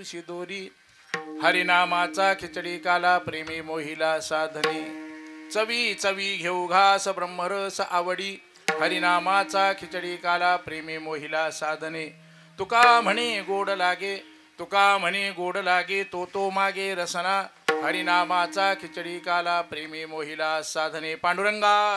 दिवशी दोरी हरिनामाचा खिचडी काला प्रेमी मोहिला साधने चवी चवी घेऊ घास ब्रह्मरस आवडी हरिनामाचा खिचडी काला प्रेमी मोहिला साधने तुका म्हणे गोड लागे तुका म्हणे गोड लागे तो तो मागे रसना हरिनामाचा खिचडी काला प्रेमी मोहिला साधने पांडुरंगा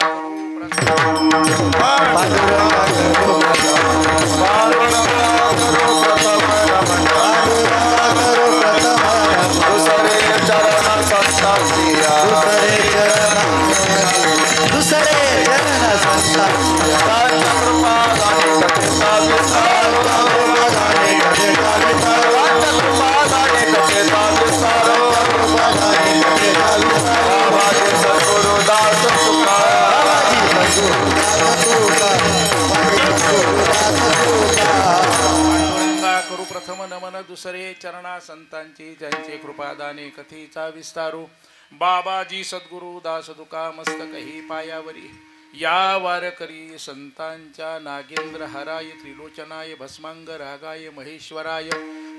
करू प्रथम नमन दुसरे चरणा संतांची ज्यांचे कृपादाने कथेचा विस्तारू बाबाजी सद्गुरु दास दुका मस्तकही पायावरी या वारकरी संतांच्या नागेंद्र हराय त्रिलोचनाय भस्मांग रागाय महेश्वराय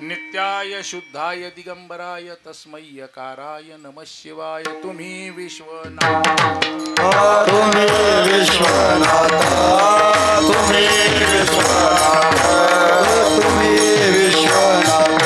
नित्याय शुद्धाय दिगंबराय तस्मयकाराय नमः शिवाय तुम्ही विश्वनाथ तुम्ही विश्वनाथ तुम्ही विश्वनाथ तुम्ही विश्वनाथ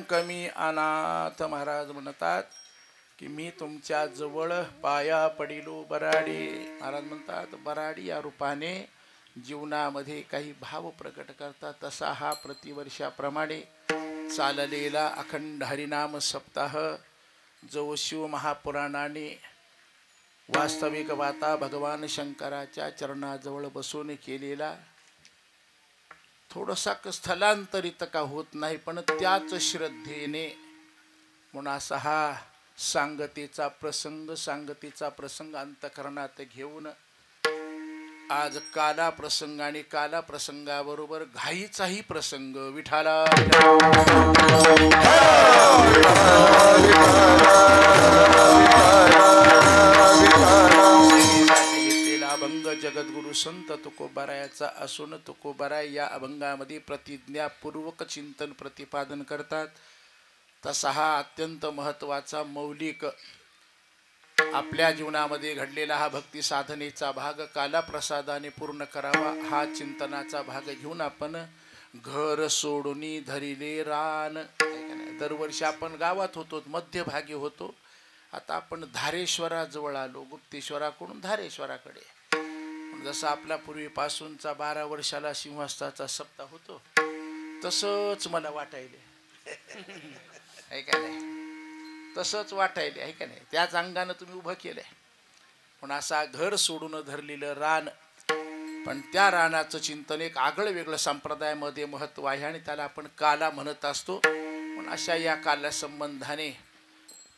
कमी अनाथ महाराज म्हणतात की मी तुमच्या जवळ पाया पडिलो बराडी महाराज म्हणतात बराडी या रूपाने जीवनामध्ये काही भाव प्रकट करतात तसा हा प्रतिवर्षाप्रमाणे चाललेला अखंड हरिनाम सप्ताह जो शिव महापुराणाने वास्तविक वाता भगवान शंकराच्या चरणाजवळ बसून केलेला थोडासा स्थलांतरित का होत नाही पण त्याच श्रद्धेने म्हणून असा हा सांगतेचा प्रसंग अंतःकरणात घेऊन आज काला प्रसंग आणि काला प्रसंगाबरोबर घाईचाही प्रसंग विठाला अभंग जगद्गुरु संत तुकोबारायाचा असून तुकोबाराय या अभंगामध्ये प्रतिज्ञापूर्वक चिंतन प्रतिपादन करतात तसा हा अत्यंत महत्त्वाचा मौलिक आपल्या जीवनामध्ये घडलेला हा भक्ती साधनेचा भाग काला प्रसादाने पूर्ण करावा हा चिंतनाचा भाग घेऊन आपण घर सोडून धरिले रान दरवर्षी आपण गावात होतो मध्यभागी होतो आता आपण धारेश्वराजवळ आलो गुप्तेश्वराकडून धारेश्वराकडे जसा आपला पूर्वीपासूनचा 12 वर्षाला सिंहस्थाचा सप्ताह होतो तसंच मला वाटायले आहे का नाही तसंच वाटायले आहे का नाही त्याच अंगानं तुम्ही उभं केलंय पण असा घर सोडून धरलेलं रान पण त्या रानाचं चिंतन एक आगळं वेगळं संप्रदायामध्ये महत्त्व आहे आणि त्याला आपण काला म्हणत असतो पण अशा या काला संबंधाने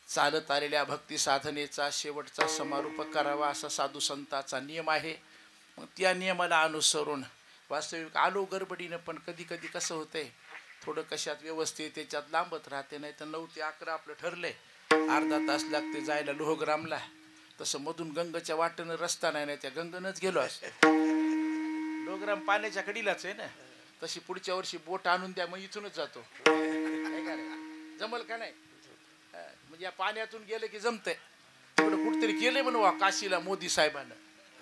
चालत आलेल्या भक्ती साधनेचा शेवटचा समारोप करावा असा साधू संतांचा नियम आहे मग त्या नियमाला अनुसरून वास्तविक आलो गडबडीनं पण कधी कधी कसं होतंय थोडं कशात व्यवस्थित त्याच्यात लांबत राहते नाही तर 9 ते 11 आपलं ठरलंय अर्धा तास लागते जायला लोहग्रामला तसं मधून गंगेच्या वाटेनं रस्ता नाही त्या गंगेनंच गेलो असतो लोहग्राम पाण्याच्या कडीलाच आहे ना तशी पुढच्या वर्षी बोट आणून द्या मग इथूनच जातो जमल का नाही म्हणजे या पाण्यातून गेलं की जमतंय तिकडं कुठतरी केलंय म्हणून काशीला मोदी साहेबांना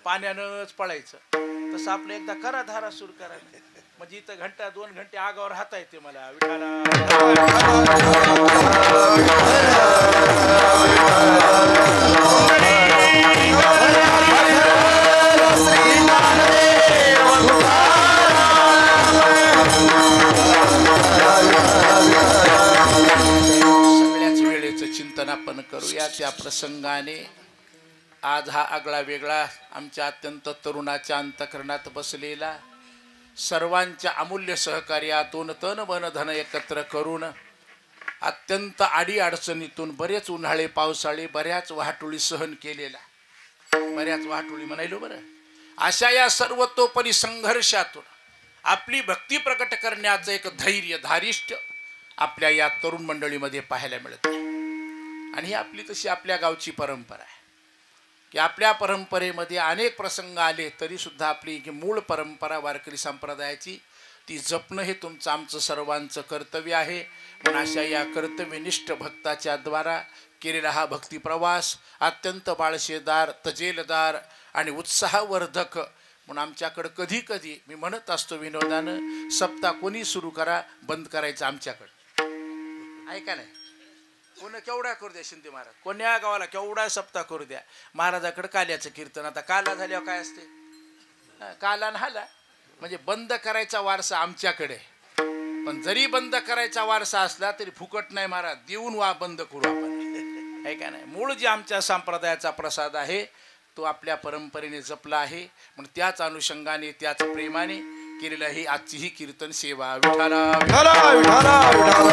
पाण्यानंच पळायचं तसं आपलं एकदा करा धारा सुरू करा म्हणजे इथं घंटा 2 घंटे आगावर राहता येते मला विठाला सगळ्याच वेळेचं चिंतन आपण करूया त्या प्रसंगाने आज हा आगळा वेगळा आमच्या अत्यंत तरुणाच्या अंतःकरणात बसलेला सर्वांच्या अमूल्य सहकार्यातून तन मन धन एकत्र करून अत्यंत आडी अडचणीतून बरेच उन्हाळे पावसाळे बऱ्याच वाहटुळी सहन केलेला बऱ्याच वाहटुळी म्हणायलो बरं अशा या सर्वतोपरी संघर्षातून आपली भक्ती प्रकट करण्याचं एक धैर्य धारिष्ट आपल्या या तरुण मंडळीमध्ये पाहायला मिळते आणि ही आपली तशी आपल्या गावची परंपरा आहे की आपल्या परंपरेमध्ये अनेक प्रसंग आले तरी सुद्धा आपली मूळ परंपरा वारकरी संप्रदायाची ती जपणं हे तुमचं आमचं सर्वांचं कर्तव्य आहे. म्हणून अशा या कर्तव्यनिष्ठ भक्ताच्या द्वारा केलेला हा भक्ती प्रवास अत्यंत बाळशेदार तजेलदार आणि उत्साहवर्धक म्हणून आमच्याकडं कधी कधी मी म्हणत असतो विनोदानं सप्ताह कोणी सुरू करा बंद करायचं आमच्याकडं ऐका नाही कोण केवढा करू द्या शिंदे महाराज कोण्या गावाला केवढा सप्ताह करू द्या महाराजाकडं काल्याचं कीर्तन आता काला झाल्यावर काय असते काला हाला म्हणजे बंद करायचा वारसा आमच्याकडे पण जरी बंद करायचा वारसा असला तरी फुकट नाही महाराज देऊन बंद करू आपण आहे का नाही. मूळ जे आमच्या संप्रदायाचा प्रसाद आहे तो आपल्या परंपरेने जपला आहे म्हणून त्याच अनुषंगाने त्याच प्रेमाने केलेलं ही आजची ही कीर्तन सेवा विठाला विठाला विठाला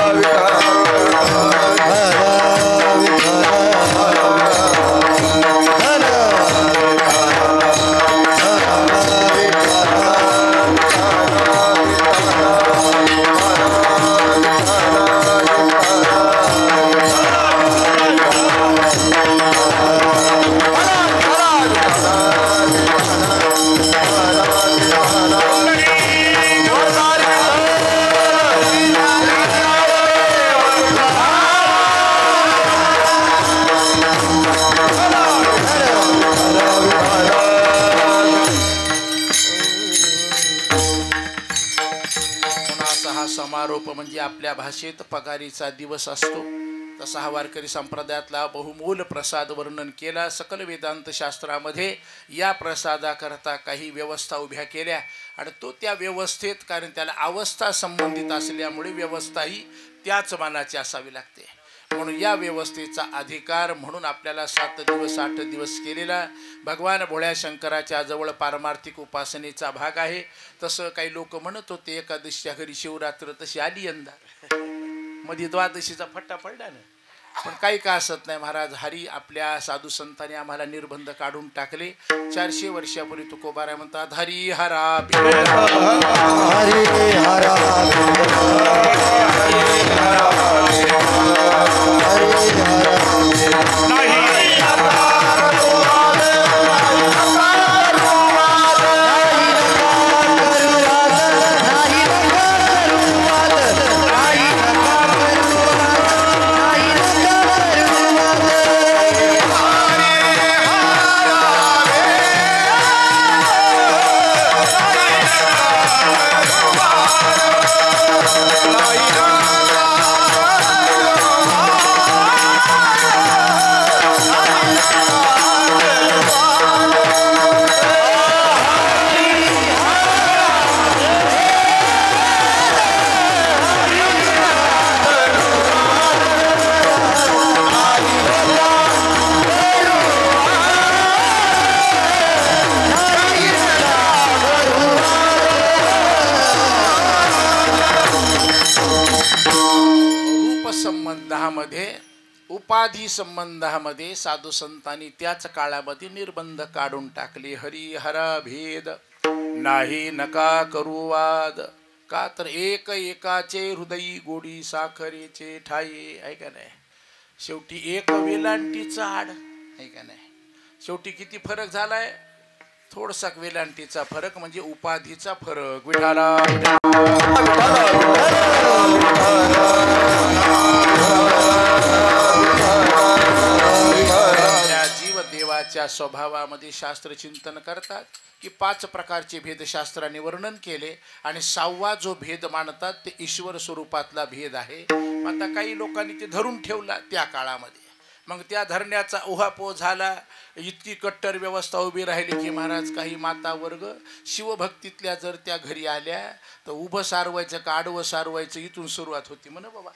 विठाला समारोप म्हणजे आपल्या भाषेत पगारीचा दिवस असतो तसा हा वारकरी संप्रदायातला बहुमोल प्रसाद वर्णन केला. सकल वेदांत शास्त्रामध्ये या प्रसादाकरता काही व्यवस्था उभ्या केल्या आणि तो त्या व्यवस्थेत कारण त्याला अवस्था संबंधित असल्यामुळे व्यवस्था ही त्याच मानाची असावी लागते म्हणून या व्यवस्थेचा अधिकार म्हणून आपल्याला 7 दिवस 8 दिवस केलेला भगवान भोळ्या शंकराच्या जवळ पारमार्थिक उपासनेचा भाग आहे. तसं काही लोक म्हणत होते एकादशीच्या घरी शिवरात्र तशी आली यंदा मध्ये द्वादशीचा फट्टा पडला ना पण काही का असत नाही महाराज हरी आपल्या साधू संतांनी आम्हाला निर्बंध काढून टाकले. 400 वर्षापूर्वी तुकोबाराय म्हणतात हरी हरा हरी हरा उपाधी संबंधामध्ये साधू संतांनी त्याच काळामध्ये निर्बंध काढून टाकले. हरी हरा भेद नाही नका करू वाद का तर एक एकाचे हृदयी गोडी साखरेचे ठाई आहे का नाही. शेवटी एक वेलांटीचा आड आहे का नाही. शेवटी किती फरक झालाय थोडसा वेलांटीचा फरक म्हणजे उपाधीचा फरक. विठाला जीव देवाच्या स्वभावामध्ये शास्त्र चिंतन करतात की 5 प्रकारचे भेद शास्त्राने वर्णन केले आणि 6वा जो भेद मानतात ते ईश्वर स्वरूपातला भेद आहे. आता काही लोकांनी ते धरून ठेवला त्या काळामध्ये मग त्या धरण्याचा उहापोह झाला. इतकी कट्टर व्यवस्था उभी राहिली की महाराज काही माता वर्ग शिवभक्तीतल्या जर त्या घरी आल्या तर उभं सारवायचं का आडवं सारवायचं इथून सुरुवात होती म्हण बाबा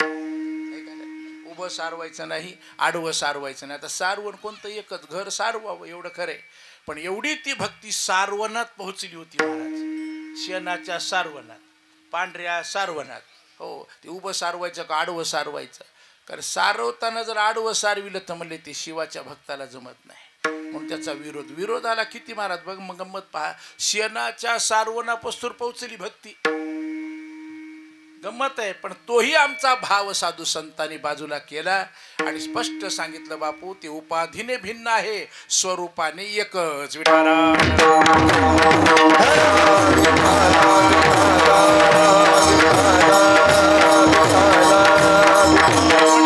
उभं सारवायचं नाही, आडवं सारवायचं नाही. आता सारवण कोणतं एकच, घर सारवावं एवढं खरं आहे. पण एवढी ती भक्ती सारवणात पोहोचली होती महाराज, शेणाच्या सारवणात, पांढऱ्या सारवणात. हो, ते उभं सारवायचं का आडवं सारवायचं? कारण सारवताना जर आडवं सारविलं तर म्हणले ते शिवाच्या भक्ताला जमत नाही, म्हणून त्याचा विरोध आला. किती महाराज बघ मग गंमत पहा, शेणाच्या सारवणापासून पोहोचली भक्ती, गंमत आहे. पण तोही आमचा भाव साधू संतांनी बाजूला केला आणि स्पष्ट सांगितलं, बापू ते उपाधीने भिन्न आहे, स्वरूपाने एकच.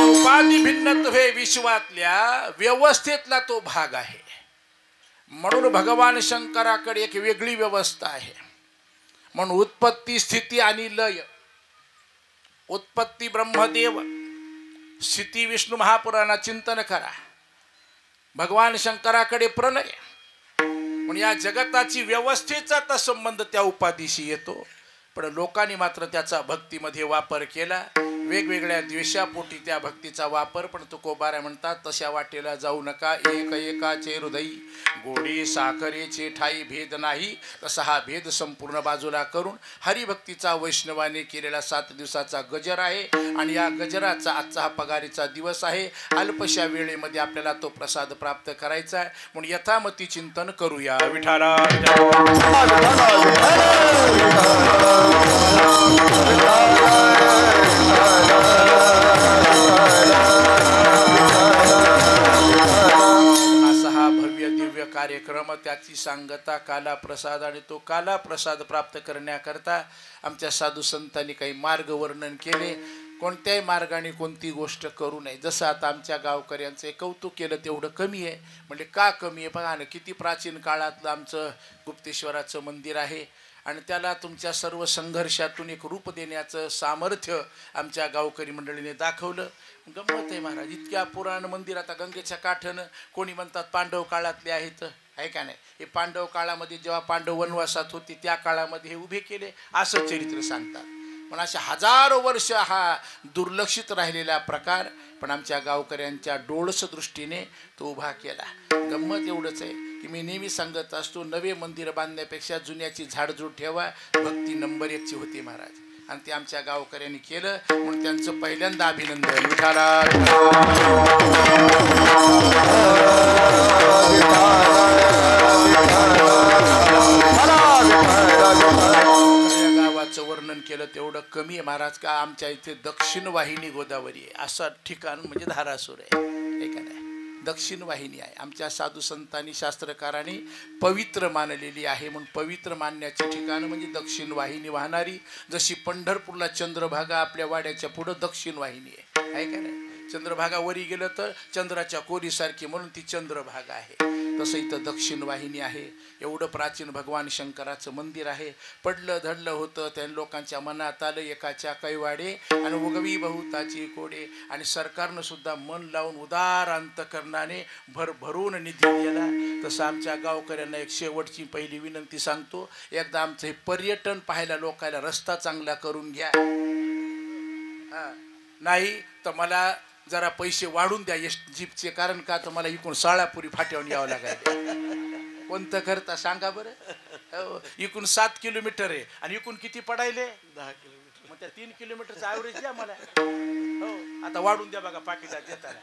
उपाधी भिन्नत्व हे विश्वातल्या व्यवस्थेतला तो भाग आहे. म्हणून भगवान शंकराकडे एक वेगळी व्यवस्था आहे. म्हणून उत्पत्ती, स्थिती आणि लय. उत्पत्ती ब्रह्मदेव, स्थिती विष्णू महापुराणात चिंतन करा. भगवान शंकराकडे प्रलय. म्हणून या जगताची व्यवस्थेचा तर संबंध त्या उपाधीशी येतो. पण लोकांनी मात्र त्याचा भक्तीमध्ये वापर केला, वेगवेगळ्या द्वेषापोटी त्या भक्तीचा वापर. पण तुकोबारा म्हणतात, तशा वाटेला जाऊ नका, एक एकाचे हृदयी गोडी साखरेचे ठाई भेद नाही. तसा हा भेद संपूर्ण बाजूला करून हरिभक्तीचा वैष्णवाने केलेला 7 दिवसाचा गजर आहे. आणि या गजराचा आजचा हा पगारीचा दिवस आहे. अल्पशा वेळेमध्ये आपल्याला तो प्रसाद प्राप्त करायचा आहे. म्हणून यथामती चिंतन करूया. विठाला असा हा भव्य दिव्य कार्यक्रम, त्याची सांगता काला प्रसाद. आणि तो काला प्रसाद प्राप्त करण्याकरता आमच्या साधू संतांनी काही मार्ग वर्णन केले. कोणत्याही मार्गाने कोणती गोष्ट करू नये. जसं आता आमच्या गावकऱ्यांचं कौतुक केलं तेवढं कमी आहे. म्हणजे का कमी आहे बघा ना, किती प्राचीन काळातलं आमचं गुप्तेश्वराचं मंदिर आहे आणि त्याला तुमच्या सर्व संघर्षातून एक रूप देण्याचं सामर्थ्य आमच्या गावकरी मंडळीने दाखवलं. गंमत आहे महाराज, इतक्या पुराण मंदिर आता गंगेच्या काठानं कोणी म्हणतात पांडव काळातले आहेत, आहे का नाही? हे पांडव काळामध्ये जेव्हा पांडव वनवासात होते त्या काळामध्ये हे उभे केले असं चरित्र सांगतात. पण अशा हजारो वर्ष हा दुर्लक्षित राहिलेला प्रकार पण आमच्या गावकऱ्यांच्या डोळस दृष्टीने तो उभा केला. गंमत एवढंच आहे की मी नेहमी सांगत असतो, नवे मंदिर बांधण्यापेक्षा जुन्याची झाडझूड ठेवा. भक्ती नंबर 1ची होती महाराज, आणि ते आमच्या गावकऱ्यांनी केलं. म्हणून त्यांचं पहिल्यांदा अभिनंदन. विठाला गावाचं वर्णन केलं तेवढं कमी आहे महाराज. का आमच्या इथे दक्षिण वाहिनी गोदावरी आहे असं ठिकाण म्हणजे धारासूर आहे, हे का नाही? दक्षिण वाहिनी आहे. आमच्या साधू संतांनी शास्त्रकारांनी पवित्र मानलेली आहे. म्हणून पवित्र मानण्याचे ठिकाण म्हणजे दक्षिण वाहिनी वाहणारी. जशी पंढरपूरला चंद्रभागा आपल्या वाड्याच्या पुढं दक्षिण वाहिनी आहे का नाही? चंद्रभागा वरी गेलं तर चंद्राच्या कोरीसारखी, म्हणून ती चंद्रभागा आहे. तसं इथं दक्षिण वाहिनी आहे. एवढं प्राचीन भगवान शंकराचं मंदिर आहे. पडलं धडलं होतं त्या लोकांच्या मनात आलं एकाच्या कैवाडे आणि उगवी बहुताची कोडे. आणि सरकारनं सुद्धा मन लावून उदार अंतकरणाने भरभरून निधी दिला. तसं आमच्या गावकऱ्यांना एक शेवटची पहिली विनंती सांगतो, एकदा आमचं हे पर्यटन पाहायला लोकांना रस्ता चांगला करून घ्या. नाही तर मला जरा पैसे वाढून द्या जीपचे, कारण का तर मला इकडून साळापुरी फाट्यावरून यावं लागायचं. कोणतं करता सांगा बरं? इकडून 7 किलोमीटर आहे आणि इकडून किती पडायले? 10 किलोमीटर. मग त्या 3 किलोमीटरचा ॲव्हरेज द्या मला. हो, आता वाढून द्या बघा पाकिटात देताना.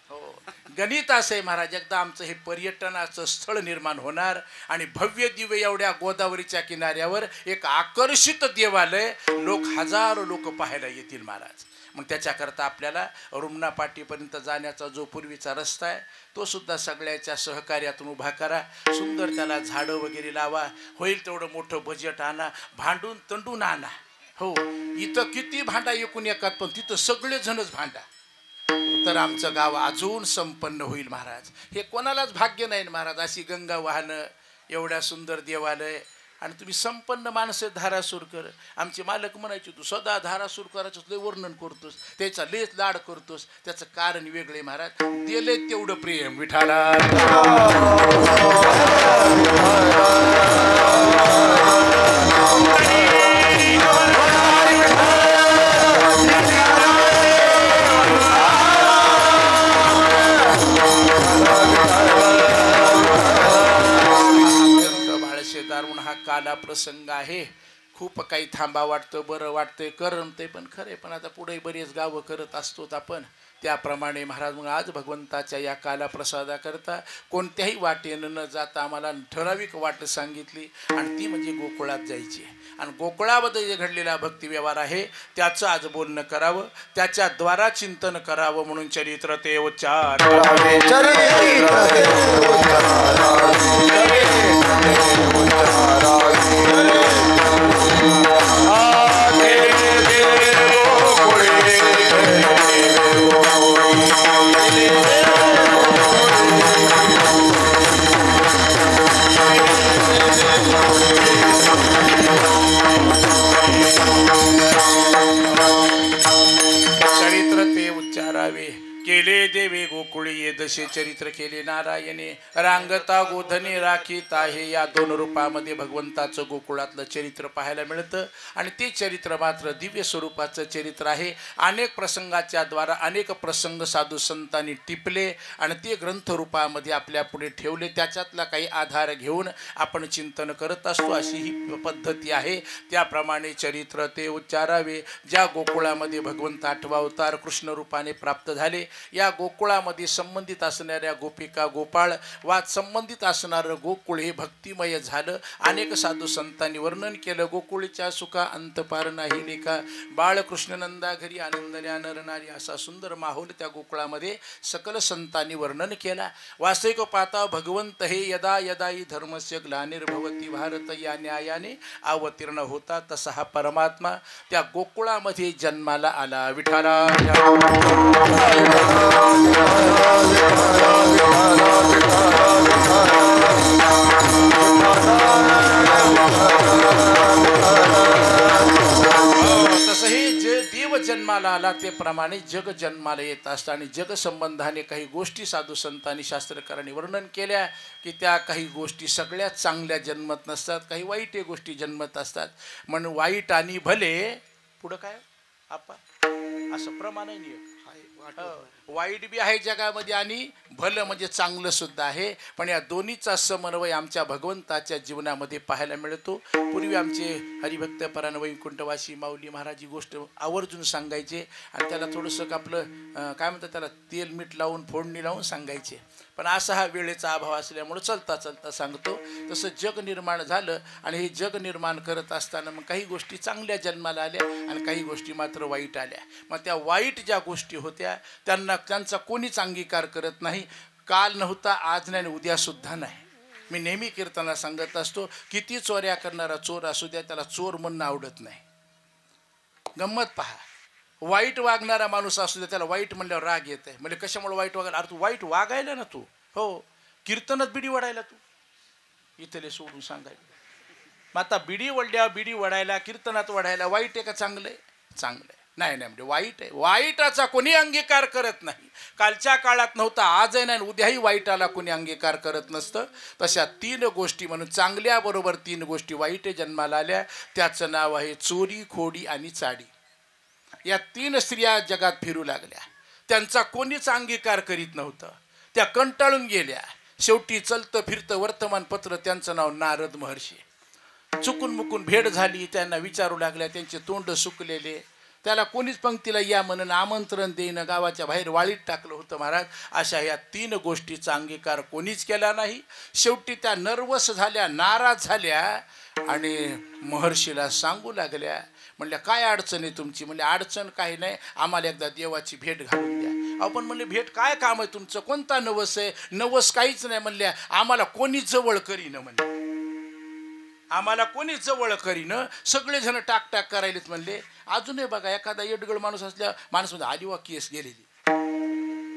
हो, गणित असं आहे महाराज. एकदा आमचं हे पर्यटनाचं स्थळ निर्माण होणार आणि भव्य दिव्य एवढ्या गोदावरीच्या किनाऱ्यावर एक आकर्षित देवालय, हजारो लोक पाहायला येतील महाराज. मग त्याच्याकरता आपल्याला रुमना पाटीपर्यंत जाण्याचा जो पूर्वीचा रस्ता आहे तो सुद्धा सगळ्याच्या सहकार्यातून उभा करा. सुंदर त्याला झाडं वगैरे लावा. होईल तेवढं मोठं बजेट आणा, भांडून तंडून आणा. हो, इथं किती भांडा एकूण एकात, पण तिथं सगळेजणच भांडा, तर आमचं गाव अजून संपन्न होईल महाराज. हे कोणालाच भाग्य नाही महाराज, अशी गंगा वाहनं, एवढ्या सुंदर देवालय, आणि तुम्ही संपन्न माणसं धारासूरकर. आमचे मालक म्हणायचे, तू सदा धारासूरकराचं लय वर्णन करतोस, त्याचा लयच लाड करतोस. त्याचं कारण वेगळे महाराज, दिले तेवढं प्रेम. विठाला प्रसंग आहे. खूप काही थांबा वाटतं, बरं वाटतंय, करमते पण खरे. पण आता पुढे बरेच गावं करत असतोत आपण. त्याप्रमाणे महाराज मग आज भगवंताच्या या कालाप्रसादाकरता कोणत्याही वाटेनं न जाता आम्हाला ठराविक वाट सांगितली आणि ती म्हणजे गोकुळात जायची. आणि गोकुळामध्ये जे घडलेला भक्तिव्यवहार आहे त्याचं आज बोलणं करावं, त्याच्या द्वारा चिंतन करावं म्हणून चरित्र ते उच्चार चरित्र ते उच्चारावे. केले देवे गोकुळी ये दशे चरित्र केले नारायणे. रांगता गोधने राखीत आहे. या दोन रूपामध्ये भगवंताचं गोकुळातलं चरित्र पाहायला मिळतं आणि ते चरित्र मात्र दिव्य स्वरूपाचं चरित्र आहे. अनेक प्रसंगाच्या द्वारा अनेक प्रसंग साधू संतांनी टिपले आणि ते ग्रंथरूपामध्ये आपल्या पुढे ठेवले. त्याच्यातला काही आधार घेऊन आपण चिंतन करत असतो, अशी ही पद्धती आहे. त्याप्रमाणे चरित्र ते उच्चारावे. ज्या गोकुळामध्ये भगवंत 8वा अवतार कृष्ण रूपाने प्राप्त झाले, या गोकुळामध्ये संबंधित असणाऱ्या गोपिका गोपाळ वा संबंधित असणारं गोकुळ हे भक्तिमय झालं. अनेक साधू संतांनी वर्णन केलं. गोकुळीच्या सुखा अंत पार नाही लेखा. बाळकृष्णनंदा घरी आनंदल्या नरनारी, असा सुंदर माहोल त्या गोकुळामध्ये सकल संतांनी वर्णन केला. वास्तविक पाहता भगवंत हे यदा यदाई धर्मस्य ग्लानिर्भवती भारत या न्यायाने अवतीर्ण होता, तसा हा परमात्मा त्या गोकुळामध्ये जन्माला आला. विठाला तसं हे जे देव जन्माला आला ते प्रमाणे जग जन्माला येत असतं आणि जग संबंधाने काही गोष्टी साधू संतांनी शास्त्रकारांनी वर्णन केल्या की त्या काही गोष्टी सगळ्यात चांगल्या जन्मत नसतात, काही वाईट गोष्टी जन्मत असतात. म्हणून वाईट आणि भले पुढं काय आपण असं प्रमाण नाही. वाईट बी आहे जगामध्ये आणि भलं म्हणजे चांगलं सुद्धा आहे. पण या दोन्हीचा समन्वय आमच्या भगवंताच्या जीवनामध्ये पाहायला मिळतो. पूर्वी आमचे हरिभक्त परायण वैकुंठवासी माऊली महाराज ही गोष्ट आवर्जून सांगायचे आणि त्याला थोडंसं आपलं काय म्हणतात त्याला तेल मीठ लावून फोडणी लावून सांगायचे. पण असा हा वेळेचा अभाव असल्यामुळं चलता चलता सांगतो. तसं जग निर्माण झालं आणि हे जग निर्माण करत असताना मग काही गोष्टी चांगल्या जन्माला आल्या आणि काही गोष्टी मात्र वाईट आल्या. मग त्या वाईट ज्या गोष्टी होत्या त्यांचा कोणीच अंगीकार करत नाही. काल नव्हता, आज नाही, उद्यासुद्धा नाही. मी नेहमी कीर्तनाला सांगत असतो, किती चोऱ्या करणारा चोर असू द्या, त्याला चोर म्हणणं आवडत नाही. गंमत पहा, वाईट वागणारा माणूस असू द्या, त्याला वाईट म्हणल्यावर राग येत आहे. म्हणजे कशामुळे वाईट वागायला? अरे तू वाईट वागायला ना, तू हो कीर्तनात बिडी वडायला, तू इथले सोडून सांगायला. मग आता बिडी वडल्या, बिडी वडायला, कीर्तनात वडायला वाईट आहे का चांगलं आहे? चांगलं आहे. नाही नाही म्हणजे वाईट आहे. वाईटाचा कोणी अंगीकार करत नाही. कालच्या काळात नव्हता, आजही नाही, उद्याही वाईटाला कोणी अंगीकार करत नसतं. तशा 3 गोष्टी म्हणून चांगल्याबरोबर 3 गोष्टी वाईट जन्माला आल्या. त्याचं नाव आहे चोरी, खोडी आणि चाडी. या 3 स्त्रिया जगात फिरू लागल्या. त्यांचा कोणीच अंगीकार करीत नव्हतं. त्या कंटाळून गेल्या. शेवटी चलतं फिरतं वर्तमानपत्र, त्यांचं नाव नारद महर्षी. चुकून मुकून भेट झाली, त्यांना विचारू लागल्या. त्यांचे तोंड सुकलेले, त्याला कोणीच पंक्तीला या म्हणून आमंत्रण देणं, गावाच्या बाहेर वाळीत टाकलं होतं महाराज. अशा ह्या 3 गोष्टीचा अंगीकार कोणीच केला नाही. शेवटी त्या नर्वस झाल्या, नाराज झाल्या आणि महर्षीला सांगू लागल्या. म्हणल्या काय अडचण आहे तुमची? म्हणजे अडचण काही नाही, आम्हाला एकदा देवाची भेट घालून द्या. आपण म्हणले भेट काय काम आहे तुमचं? कोणता नवस आहे? नवस काहीच नाही म्हणल्या. आम्हाला कोणी जवळ करीनं म्हणले, आम्हाला कोणी जवळ करीनं, सगळेजण टाकटाक करायलेत म्हणले. अजूनही बघा, एखादा येडगड माणूस असल्या माणूस म्हणजे आली वा केस गेलेली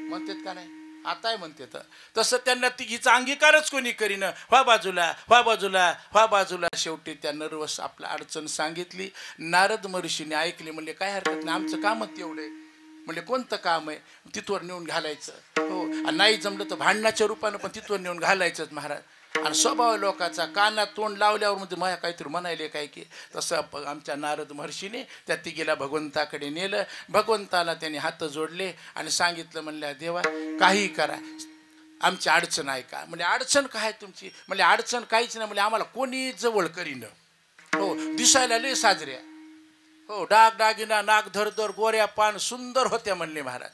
म्हणतात का नाही? आताय म्हणते. तर तसं त्यांना तिघीचा अंगीकारच कोणी करीनं. व्हा बाजूला, व्हा बाजूला, व्हा बाजूला. शेवटी त्या नर्वस आपला अडचण सांगितली. नारद महर्षीने ऐकले. म्हणले काय हरकत नाही, आमचं कामच एवढं आहे. म्हणजे कोणतं काम आहे? तिथवर नेऊन घालायचं. हो, नाही जमलं तर भांडणाच्या रूपानं पण तिथवर नेऊन घालायचंच महाराज. आणि स्वभाव लोकाचा कानात तोंड लावल्यावर म्हणजे मला काहीतरी म्हणायले काय की. तसं आमच्या नारद महर्षीने त्या तिघीला भगवंताकडे नेलं. भगवंताला त्यांनी हात जोडले आणि सांगितलं, म्हणल्या देवा काही करा, आमची अडचण आहे का? म्हणजे अडचण काय तुमची? म्हणजे अडचण काहीच नाही. म्हणजे आम्हाला कोणी जवळ करीनं. हो दिसायला लय साजऱ्या, हो डाग डागिना नाक धरधर गोऱ्या पान सुंदर होत्या म्हणले महाराज.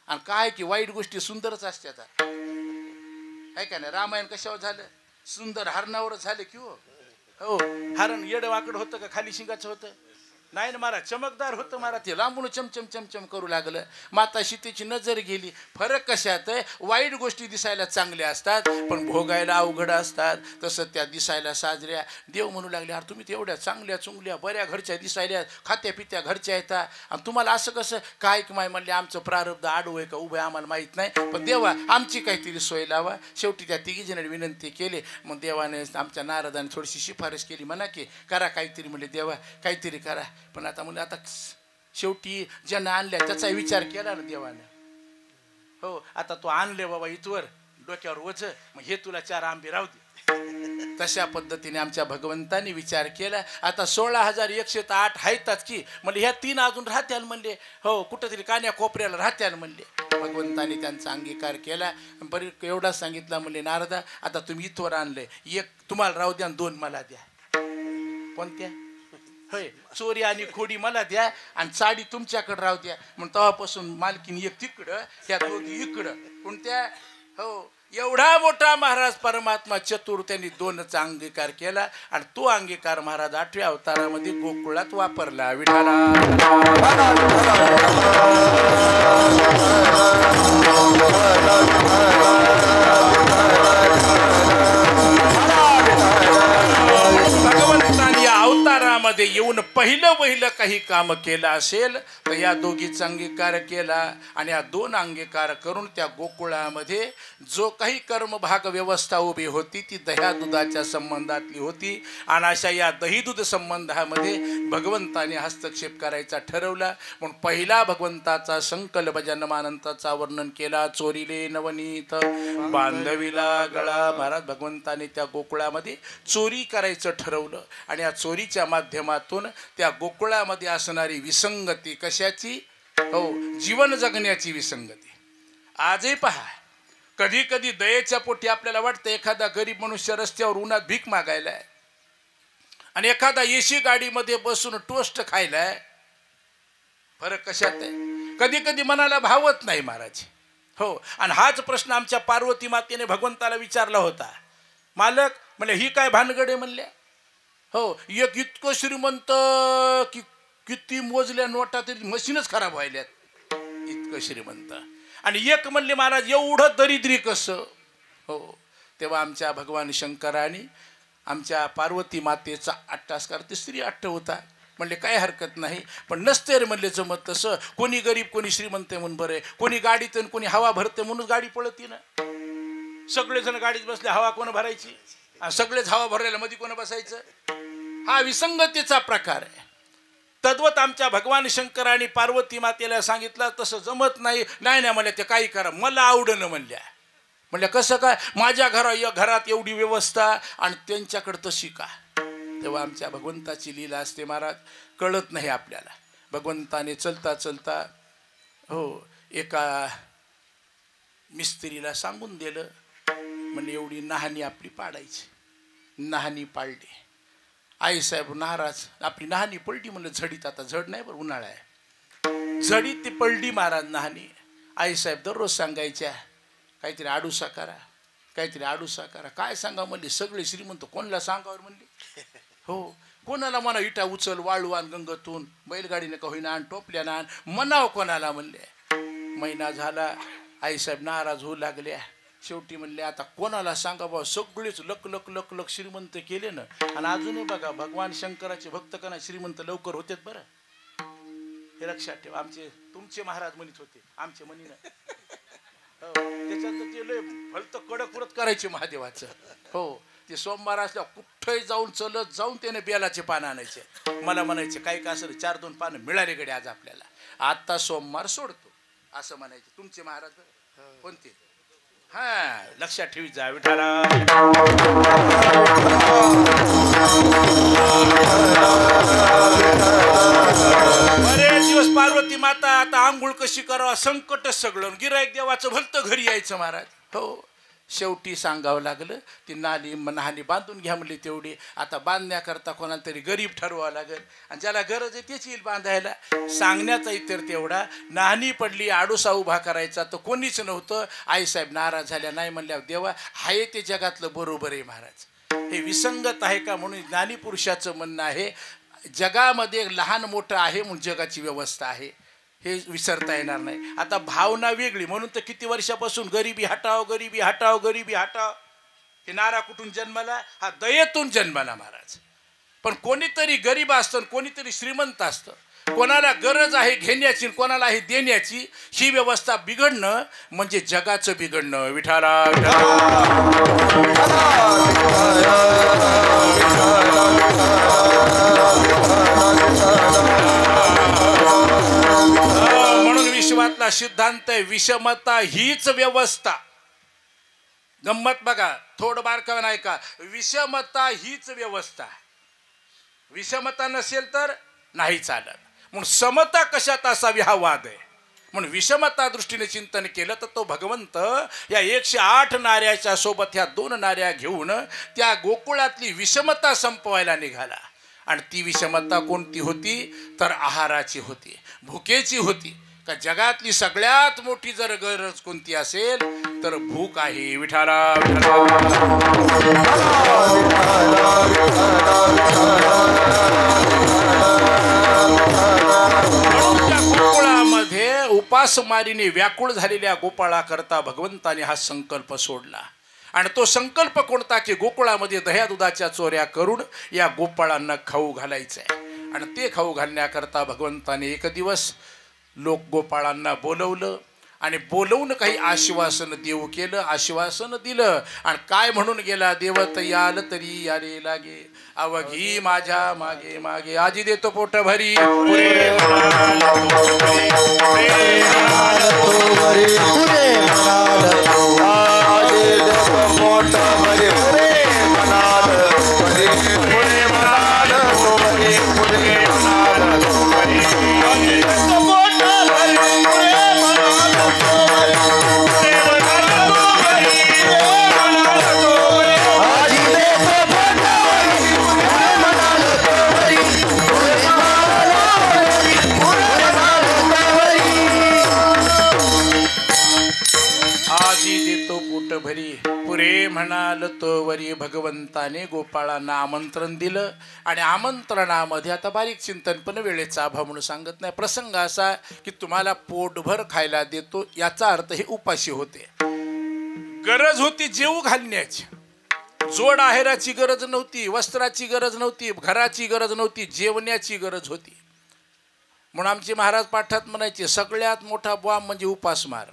आणि काय की वाईट गोष्टी सुंदरच असतात आहे का नाही. रामायण कशावर झालं, सुंदर हरणावरच झालं की हो. हो हरण येडं वाकड होतं का खाली शिंगाचं होतं, नाही ना महाराज, चमकदार होतं महाराज. ते लांबून चमचम चमचम करू लागलं. माता सीतेची नजर गेली. फरक कशात आहे, वाईट गोष्टी दिसायला चांगल्या असतात पण भोगायला अवघड असतात. तसं त्या दिसायला साजऱ्या. देव म्हणू लागले अरे तुम्ही तेवढ्या चांगल्या चुंगल्या बऱ्या घरच्या दिसायल्या, खात्या पित्या घरच्या येतात आणि तुम्हाला असं कसं काय की माय म्हणले आमचं प्रारब्ध आडवं आहे का उभं आहे आम्हाला माहीत नाही, पण देवा आमची काहीतरी सोय लावा. शेवटी त्या तिघीजणांनी विनंती केली. मग देवाने आमच्या नारदाने थोडीशी शिफारस केली, म्हणा की करा काहीतरी. म्हणले देवा काहीतरी करा. पण आता म्हणजे आता शेवटी ज्यांना आणल्या त्याचा विचार केला ना देवाने. हो आता तो आणले बाबा इथवर डोक्यावर वज, मग हे तुला 4 आंबे राहू दे. तशा पद्धतीने आमच्या भगवंतांनी विचार केला. आता 16,108 आहेतच की, म्हणजे ह्या 3 अजून राहत्याल म्हणले. हो कुठंतरी कान्या कोपऱ्याला राहत्याल म्हणले. भगवंतांनी त्यांचा अंगीकार केला. बरी एवढा सांगितला म्हणले नारदा आता तुम्ही इथवर आणलंय, 1 तुम्हाला राहू द्या आणि 2 मला द्या. कोणत्या, होय चोरी आणि खोडी मला द्या आणि साडी तुमच्याकडे राहू द्या. मग तेव्हापासून मालकीन 1 तिकडं ह्या 2 इकडं. कोणत्या, हो एवढा मोठा महाराज परमात्मा चतुर, त्यांनी 2चा अंगीकार केला. आणि तो अंगीकार महाराज 8व्या अवतारामध्ये गोकुळात वापरला. विठाला भगवंतांनी या अवतारामध्ये येऊन पहिलं काही काम केलं असेल तर या दोघीचा अंगीकार केला. आणि या 2 अंगीकार करून त्या गोकुळामध्ये जो काही कर्मभाग व्यवस्था उभी होती ती दह्या दुधाच्या संबंधातली होती. आणि अशा या दही दूध संबंधामध्ये भगवंताने हस्तक्षेप करायचा ठरवला. म्हणून पहिला भगवंताचा संकल्प जन्मानंताचा वर्णन केला. चोरीले नवनीत बांधविला गळा. महाराज भगवंताने त्या गोकुळामध्ये चोरी करायचं ठरवलं. आणि या चोरीच्या माध्यमातून त्या गोकुळामध्ये असणारी विसंगती, कशाची, हो जीवन जगण्याची विसंगती. आजही पहा कधी कधी दयेच्या पोटी आपल्याला वाटतं एखादा गरीब मनुष्य रस्त्यावर उन्हात भीक मागायलाय आणि एखादा एसी गाडीमध्ये बसून टोस्ट खायलाय. फरक कशात आहे, कधी कधी मनाला भावत नाही महाराज. हो आणि हाच प्रश्न आमच्या पार्वती मातेने भगवंताला विचारला होता. मालक म्हणजे ही काय भानगडे म्हणल्या. हो एक इतकं श्रीमंत की किती मोजल्या नोटा तरी मशीनच खराब व्हायल्यात, इतकं श्रीमंत. आणि एक म्हणले महाराज एवढं दरिद्री कसं. हो तेव्हा आमच्या भगवान शंकराने आमच्या पार्वती मातेचा अट्टासकार ते स्त्री अट्ट होता. म्हणले काय हरकत नाही, पण नसते रे म्हणले जमत तसं. कोणी गरीब कोणी श्रीमंत म्हणून बरे, कोणी गाडीत कोणी हवा भरते म्हणून गाडी पळती ना. सगळेजण गाडीत बसले, हवा कोण भरायची, सगळेच हवा भरलेल्या मध्ये कोण बसायचं. हा विसंगतीचा प्रकार आहे. तद्वत आमच्या भगवान शंकराने पार्वती मातेला सांगितलं तसं जमत नाही. नाही नाही म्हणल्या ते काही करा, मला आवडणं म्हणल्या. म्हणल्या कसं काय, माझ्या घरात एवढी व्यवस्था आणि त्यांच्याकडं तशी का. तेव्हा आमच्या भगवंताची लीला असते महाराज, कळत नाही आपल्याला. भगवंताने चलता चलता हो एका मिस्त्रीला सांगून दिलं, म्हणजे एवढी नहाणी आपली पाडायची. नहाणी पाळली. आईसाहेब नाराज, आपली नहाणी पडली. म्हणलं झडीत, आता झड नाही बरं उन्हाळा आहे, झडीत ती पडली महाराज नहाणी. आईसाहेब दररोज सांगायच्या काहीतरी आडूसा करा, काहीतरी आडूसा करा. काय सांगा म्हणले, सगळे श्रीमंत कोणाला सांगावर म्हणले. हो कोणाला म्हणा इटा उचल वाळू आण गंगतून, बैलगाडीने का होईना आण, टोपल्यानं आण, म्हणावं कोणाला म्हणले. महिना झाला, आईसाहेब नाराज होऊ लागल्या. शेवटी म्हणले आता कोणाला सांगा बाबा, सगळेच लक लक लक लक श्रीमंत केले ना. आणि अजूनही बघा भगवान शंकराचे भक्त का नाही श्रीमंत लवकर होतेत बरं. हे लक्षात ठेवा. आमचे तुमचे महाराज म्हणत होते, आमचे म्हणी ना. हो त्याच्यानंतर ते लय भलतं कडक व्रत करायचे महादेवाचं. हो ते सोमवार असल्या कुठंही जाऊन चलत जाऊन त्याने बेलाचे पानं आणायचे. मला म्हणायचे काही का असं 4-2 पानं मिळाले गडे आज आपल्याला, आता सोमवार सोडतो असं म्हणायचे तुमचे महाराज. कोणते, हा लक्षात ठेवी जा विठाला. बरेच दिवस पार्वती माता आता आंघोळ कशी करावं संकट सगळं. गिराईक देवाचं भलतं घरी यायचं महाराज. हो शेवटी सांगावं लागलं ती नाली बांधून घ्या म्हणली तेवढी. आता बांधण्याकरता कोणाला तरी गरीब ठरवावं लागेल आणि ज्याला गरज आहे तेच येईल बांधायला. सांगण्याचा इतर तेवढा. नाहणी पडली, आडोसा उभा करायचा तर कोणीच नव्हतं. आईसाहेब नाराज झाल्या. नाही म्हणल्यावर देवा आहे ते जगातलं बरोबर आहे महाराज, हे विसंगत आहे का म्हणून ज्ञानी पुरुषाचं म्हणणं आहे जगामध्ये लहान मोठं आहे म्हणून जगाची व्यवस्था आहे, हे विसरता येणार नाही. आता भावना वेगळी म्हणून तर किती वर्षापासून गरिबी हटाव गरिबी हटाव गरिबी हटाव हे नारा कुठून जन्माला? हा दयेतून जन्माला महाराज. पण कोणीतरी गरीब असतं, कोणीतरी श्रीमंत असतं, कोणाला गरज आहे घेण्याची, कोणाला आहे देण्याची. ही व्यवस्था बिघडणं म्हणजे जगाचं बिघडणं. विठाला म्हणून विश्वातला सिद्धांत आहे विषमता हीच व्यवस्था. गंमत बघा, थोडं बारकावून ऐका. विषमता हीच व्यवस्था. विषमता नसेल तर नाही चालत. म्हणून समता कशात असावी हा वाद आहे. म्हणून विषमता दृष्टीने चिंतन केलं तर तो भगवंत या 108 नाऱ्याच्या सोबत ह्या 2 नाऱ्या घेऊन त्या गोकुळातली विषमता संपवायला निघाला. आणि ती विषमता कोणती होती तर आहाराची होती, भुकेची होती. का जगातली सगळ्यात मोठी जर गरज कोणती असेल तर भूक आहे. विठाला गोकुळामध्ये उपासमारीने व्याकुळ झालेल्या गोपाळा करता भगवंताने हा संकल्प सोडला. आणि तो संकल्प कोणता की गोकुळामध्ये दह्या दुधाच्या चोऱ्या करून या गोपाळांना खाऊ घालायचं आहे. आणि ते खाऊ घालण्याकरता भगवंताने एक दिवस लोक गोपाळांना बोलवलं आणि बोलवून काही आश्वासन देऊ केलं. आश्वासन दिलं आणि काय म्हणून गेला? देवत याल तरी यारे लागे, अवघी माझ्या मागे मागे. आजी देतो पोट भरी भरी पुरे म्हणाल तोवरी. भगवंताने गोपाळांना आमंत्रण दिलं आणि आमंत्रणामध्ये आता बारीक चिंतन पण वेळेचा अभाव म्हणून सांगत नाही. प्रसंग असा की तुम्हाला पोटभर खायला देतो याचा अर्थ हे उपाशी होते. गरज होती जेवू घालण्याची, जोड आहेराची गरज नव्हती, वस्त्राची गरज नव्हती, घराची गरज नव्हती, जेवण्याची गरज होती. म्हणून आमचे महाराज पाठात म्हणायचे सगळ्यात मोठा बॉम्ब म्हणजे उपासमार.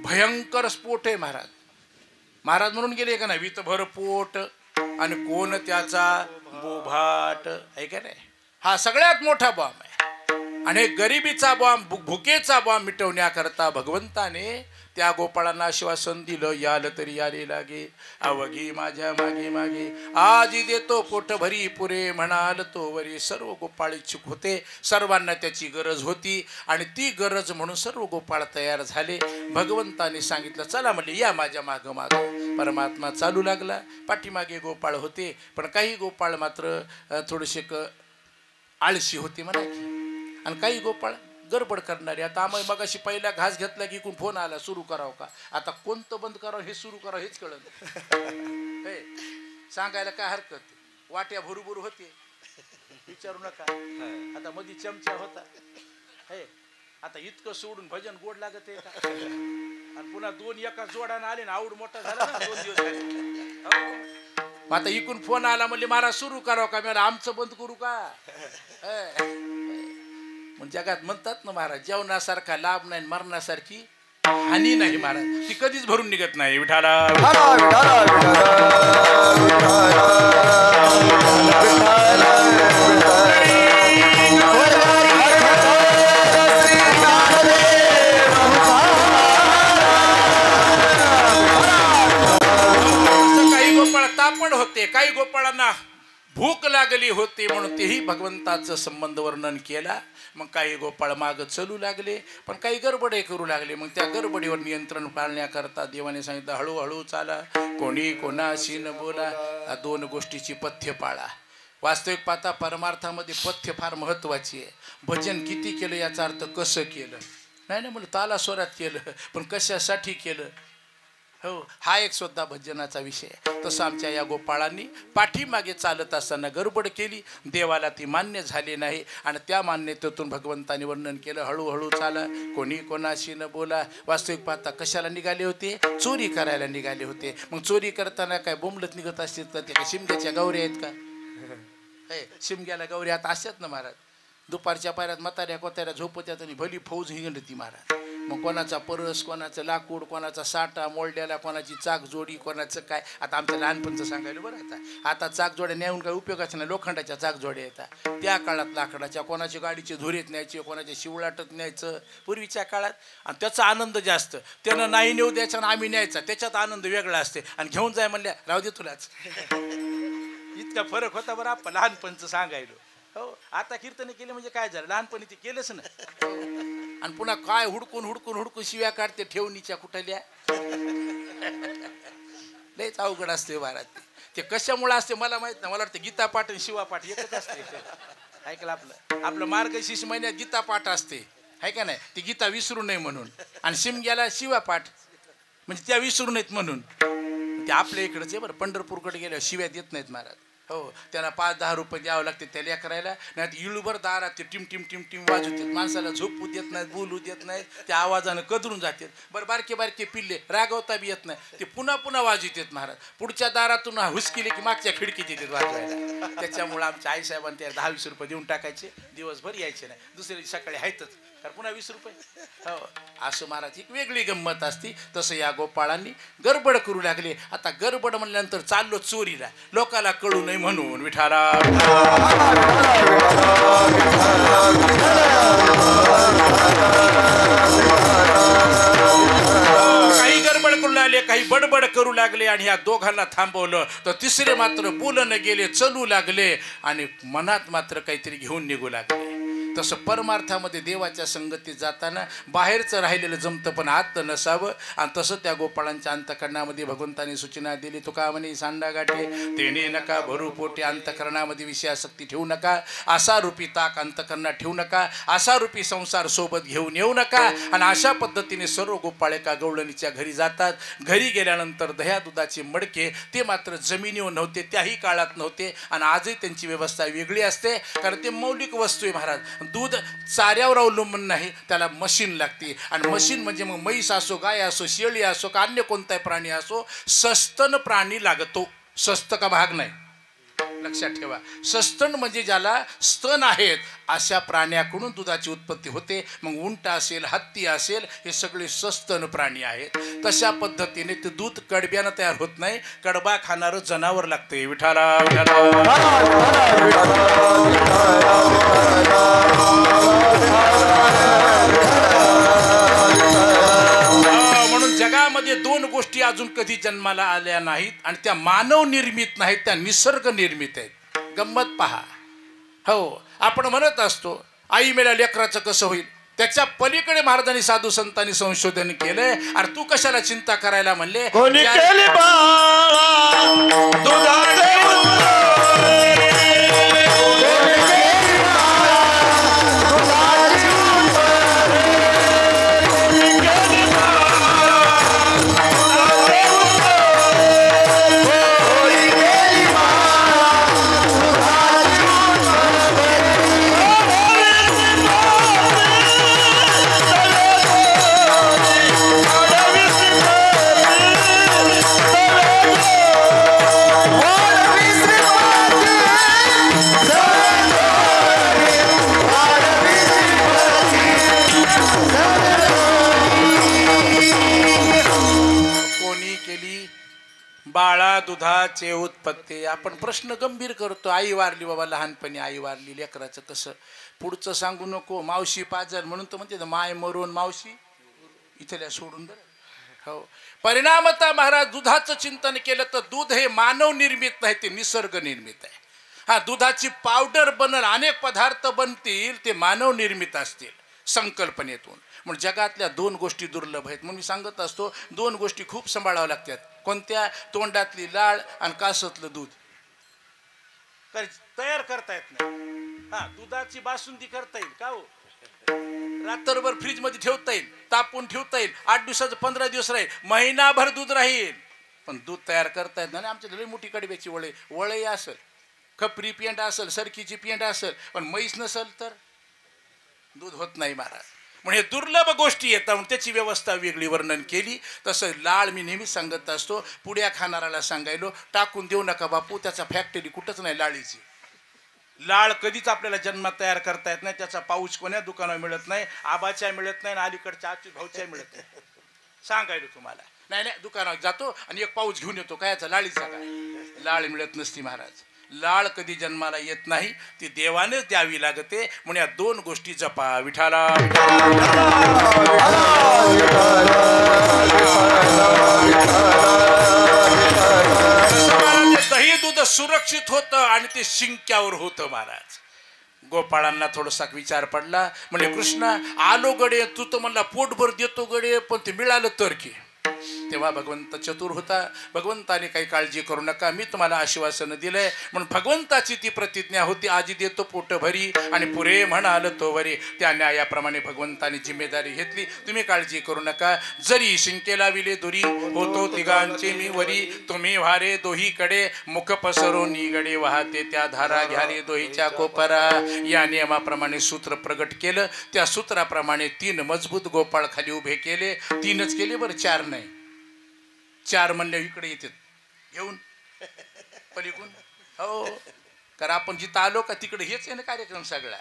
भयंकर स्फोट आहे महाराज. महाराज म्हणून गेले का नाही वितभर पोट आणि कोण त्याचा बोभाट आहे का नाही. हा सगळ्यात मोठा बॉम्ब आहे. आणि गरिबीचा बॉम्ब, भुकेचा बॉम्ब मिटवण्याकरता भगवंताने त्या गोपाळांना आश्वासन दिलं याल तरी याले लागे, अवघी माझ्या मागे मागे. आजी देतो पोट भरी पुरे म्हणाल तोवरी. सर्व गोपाळ इच्छुक होते, सर्वांना त्याची गरज होती आणि ती गरज म्हणून सर्व गोपाळ तयार झाले. भगवंताने सांगितलं चला म्हणले या माझ्या मागं मागं. परमात्मा चालू लागला. पाठीमागे गोपाळ होते पण काही गोपाळ मात्र थोडेसे आळशी होते म्हणा की, आणि काही गोपाळ गडबड करणारे. आता आम्ही मगाशी पहिला घास घेतला की इकडून फोन आला सुरू करावं का, आता कोणतं बंद करावं हे सुरू करावं हेच कळलं. हे सांगायला काय हरकत, वाट्या भुरभुर होते विचारू नका. आता मध्ये चमचा होता. हे आता इतकं सोडून भजन गोड लागत आहे का? आणि पुन्हा 2 एका जोडानं आले ना, आवड मोठा झाला ना 2 दिवस झाले. आता इकडून फोन आला म्हणले महाराज सुरू करावं का, मला आमचं बंद करू का? मग जगात म्हणतात ना महाराज जेवणासारखा लाभ नाही, मरणासारखी हानी नाही महाराज. ती कधीच भरून निघत नाही. विठाला काही गोपाळ तापड होते, काही गोपाळांना भूक लागली होती म्हणून तेही भगवंताचं संबंध वर्णन केला. मग काही गोपाळ माग चलू लागले, पण काही गडबडे करू लागले. मग त्या गडबडीवर नियंत्रण पाळण्याकरता देवाने सांगितलं, हळूहळू चाला, कोणी कोणाशी न बोला. या दोन गोष्टीची पथ्य पाळा. वास्तविक पाहता परमार्थामध्ये पथ्य फार महत्त्वाची आहे. भजन किती केलं याचा अर्थ कसं केलं नाही ना, म्हणलं ताला स्वरात केलं, पण कशासाठी केलं. हो, हा एक सुद्धा भजनाचा विषय. तसं आमच्या या गोपाळांनी पाठीमागे चालत असताना गडबड केली. देवाला ती मान्य झाली नाही आणि त्या मान्यतेतून भगवंताने वर्णन केलं, हळूहळू चाला, कोणी कोणाशी न बोला. वास्तविक पाहता कशाला निघाले होते? चोरी करायला निघाले होते. मग चोरी करताना काय बोंबलत निघत असतील तर त्या शिमग्याच्या गौऱ्या आहेत का? शिमग्याला गौऱ्या आता असतात ना महाराज. दुपारच्या पाऱ्यात म्हाताऱ्या कोताऱ्या झोपत्यात आणि भली फौज हिंगणती महाराज. मग कोणाचा परस, कोणाचं लाकूड, कोणाचा साठा मोलड्याला, कोणाची चाकजोडी, कोणाचं काय. आता आमच्या लहानपणचं सांगायला बरं. आता चाकजोड्या नेऊन काय उपयोगाच्या नाही. लोखंडाच्या चाकजोड्या येतात. त्या काळात लाकडाच्या, कोणाच्या गाडीचे धुरेत न्यायचे, कोणाच्या शिवलाटत न्यायचं पूर्वीच्या काळात. आणि त्याचा आनंद जास्त. त्यानं नाही नेऊ द्यायचा आणि आम्ही न्यायचा, त्याच्यात आनंद वेगळा असते. आणि घेऊन जाय म्हणल्या, राहू दे तुलाच. इतका फरक होता बरं आपण लहानपणचं सांगायलो. हो, आता कीर्तन केले म्हणजे काय झालं, लहानपणी ते केलंच ना. आणि पुन्हा काय हुडकून हुडकून हुडकून शिव्या काढते ठेवणीच्या कुठल्या. लयच अवघड असते महाराज. ते कशामुळे असते मला माहित नाही. मला वाटतं गीता पाठ आणि शिवा पाठ एकच असते. ऐकलं, आपलं मार्गशीर्ष महिन्यात गीता पाठ असते, आहे का नाही. ती गीता विसरू नये म्हणून. आणि शिमग्याला शिवा पाठ म्हणजे त्या विसरू नयेत म्हणून. ते आपल्या इकडंच आहे बरं. पंढरपूरकडे गेल्यावर शिव्या देत नाहीत महाराज. हो, त्यांना 5-10 रुपये द्यावं लागते त्या लेकरायला. नाही इळूभर दारात ते टिम टिम टिम टिम वाजवतात. माणसाला झोपू देत नाहीत, बोलू देत नाहीत. त्या आवाजानं कदरून जातात. बरं बारके बारके पिल्ले रागवता बी येत नाही. ते पुन्हा पुन्हा वाजवतात महाराज. पुढच्या दारातून हुसकिले की मागच्या खिडकीत येतात वाजवायला. त्याच्यामुळं आमच्या आईसाहेबांनी त्या 10-20 रुपये देऊन टाकायचे. दिवसभर यायचे नाही. दुसऱ्या दिवशी सकाळी आहेतच तर पुन्हा 20 रुपये. हो, असं महाराज एक वेगळी गंमत असती. तसं या गोपाळांनी गडबड करू लागले. आता गडबड म्हणल्यानंतर चाललो चोरीला, लोकाला कळू नये म्हणून. विठाला काही गडबड करू लागले, काही बडबड करू लागले. आणि ह्या दोघांना थांबवलं तर तिसरे मात्र बोलणं गेले, चलू लागले आणि मनात मात्र काहीतरी घेऊन निघू लागले. तसं परमार्थामध्ये देवाच्या संगतीत जाताना बाहेरचं राहिलेलं जमतं पण आत नसावं. आणि तसं त्या गोपाळांच्या अंतकरणामध्ये भगवंताने सूचना दिली. तुका म्हणे सांडा गाठे तेने नका भरू पोटे. अंतकरणामध्ये विषयासक्ती ठेवू नका. असा रूपी ताक अंतकरणात ठेवू नका. असा रूपी संसार सोबत घेऊन येऊ नका. आणि अशा पद्धतीने सर्व गोपाळ एका गवळणीच्या घरी जातात. घरी गेल्यानंतर दह्या दुधाचे मडके ते मात्र जमिनीवर नव्हते, त्याही काळात नव्हते. आणि आजही त्यांची व्यवस्था वेगळी असते, कारण ते मौलिक वस्तू आहे महाराज. दूध चाऱ्यावर अवलंबून नाही, त्याला मशीन लागते. आणि मशीन म्हणजे मग म्हैस असो, गाय असो, शेळी असो का अन्य कोणताही प्राणी असो, सस्तन प्राणी लागतो. सस्त का भाग नाही, लक्षात ठेवा. सस्तन म्हणजे ज्याला स्तन आहेत अशा प्राण्याकडून दुधाची उत्पत्ती होते. मग उंट असेल, हत्ती असेल, हे सगळे सस्तन प्राणी आहेत. तशा पद्धतीने ते दूध कडब्यानं तयार होत नाही, कडबा खाणारं जनावर लागते. विठाला म्हणून जगामध्ये दोन गोष्टी अजून कधी जन्माला आल्या नाहीत आणि त्या मानव निर्मित नाहीत, त्या निसर्ग निर्मित आहेत. गंमत पहा. हो, आपण म्हणत असतो आई मेल्या लेकराचं कसं होईल. त्याच्या पलीकडे महाराजांनी साधू संतांनी संशोधन केलंय. अरे तू कशाला चिंता करायला म्हणले. बाळा दुधाचे उत्पत्ती. आपण प्रश्न गंभीर करतो. आई वारली बाबा, लहानपणी आई वारली, लेकराचं कसं. पुढचं सांगू नको. मावशी पाजल म्हणून तर म्हणते माय मरून मावशी इथल्या सोडून बरं. हो, परिणामता महाराज दुधाचं चिंतन केलं तर दूध हे मानव निर्मित नाही, ते निसर्ग निर्मित आहे. हा दुधाची पावडर बनल, अनेक पदार्थ बनतील, ते मानव निर्मित असतील संकल्पनेतून. म्हणून जगातल्या 2 गोष्टी दुर्लभ आहेत. म्हणून मी सांगत असतो 2 गोष्टी खूप सांभाळाव्या लागतात. कोणत्या? तोंडातली लाळ आणि कासातलं दूध. तयार करता येत नाही. हा दुधाची बासुंदी करता येईल का हो? रात्रभर फ्रीज मध्ये ठेवता येईल, तापून ठेवता येईल, 8 दिवसाचं 15 दिवस राहील, महिनाभर दूध राहील. पण दूध तयार करता येत नाही. आमच्या लई मोठी कडब्याची वळई असेल, खपरी पेंड असेल, सरकीची पेंड असेल, पण म्हैस नसेल तर दूध होत नाही महाराज. म्हणजे दुर्लभ गोष्टी येतात, त्याची व्यवस्था वेगळी वर्णन केली. तसं लाळ मी नेहमी सांगत असतो, पुड्या खाणाऱ्याला सांगायलो टाकून देऊ नका बापू, त्याचा फॅक्टरी कुठंच नाही लाळीची. लाळ कधीच आपल्याला जन्मात तयार करता येत नाही. त्याचा पाऊच कोण्या दुकानावर मिळत नाही, आबाच्या मिळत नाही, अलीकडच्या आजी भाऊच्या मिळत नाही. सांगायलो तुम्हाला. नाही नाही, दुकानावर जातो आणि एक पाऊच घेऊन येतो, कायचा? लाळीचा. काय लाळ मिळत नसती महाराज. लाळ कधी जन्माला येत नाही, ती देवानेच द्यावी लागते. म्हणून या 2 गोष्टी जपा. विठाला दही दूध सुरक्षित होतं आणि ते शिंक्यावर होतं महाराज. गोपाळांना थोडासा विचार पडला. म्हणजे कृष्णा आलो गडे, तू तर म्हणला पोटभर देतो गडे, पण ते मिळालं तर की. तेव्हा भगवंत चतुर होता. भगवंताने काही काळजी करू नका, मी तुम्हाला आश्वासन दिलंय. म्हणून भगवंताची ती प्रतिज्ञा होती, आजी देतो पोट भरी आणि पुरे म्हणाल तो वरी. त्या न्यायाप्रमाणे भगवंताने जिम्मेदारी घेतली. तुम्ही काळजी करू नका. जरी शिंकेला विले दुरी, होतो तिघांचे मी वरी. तुम्ही व्हारे दोहीकडे, मुख पसरो निगडे वाहते त्या धारा. घ्यारे दोहीच्या कोपरा. या नियमाप्रमाणे सूत्र प्रगट केलं. त्या सूत्राप्रमाणे 3 मजबूत गोपाळ खाली उभे केले. 3च केले बरं, 4 नाही. 4 म्हणले इकडे येतात घेऊन पलीकडून. हो, कारण आपण जिथं आलो का तिकडे हेच आहे ना कार्यक्रम सगळा.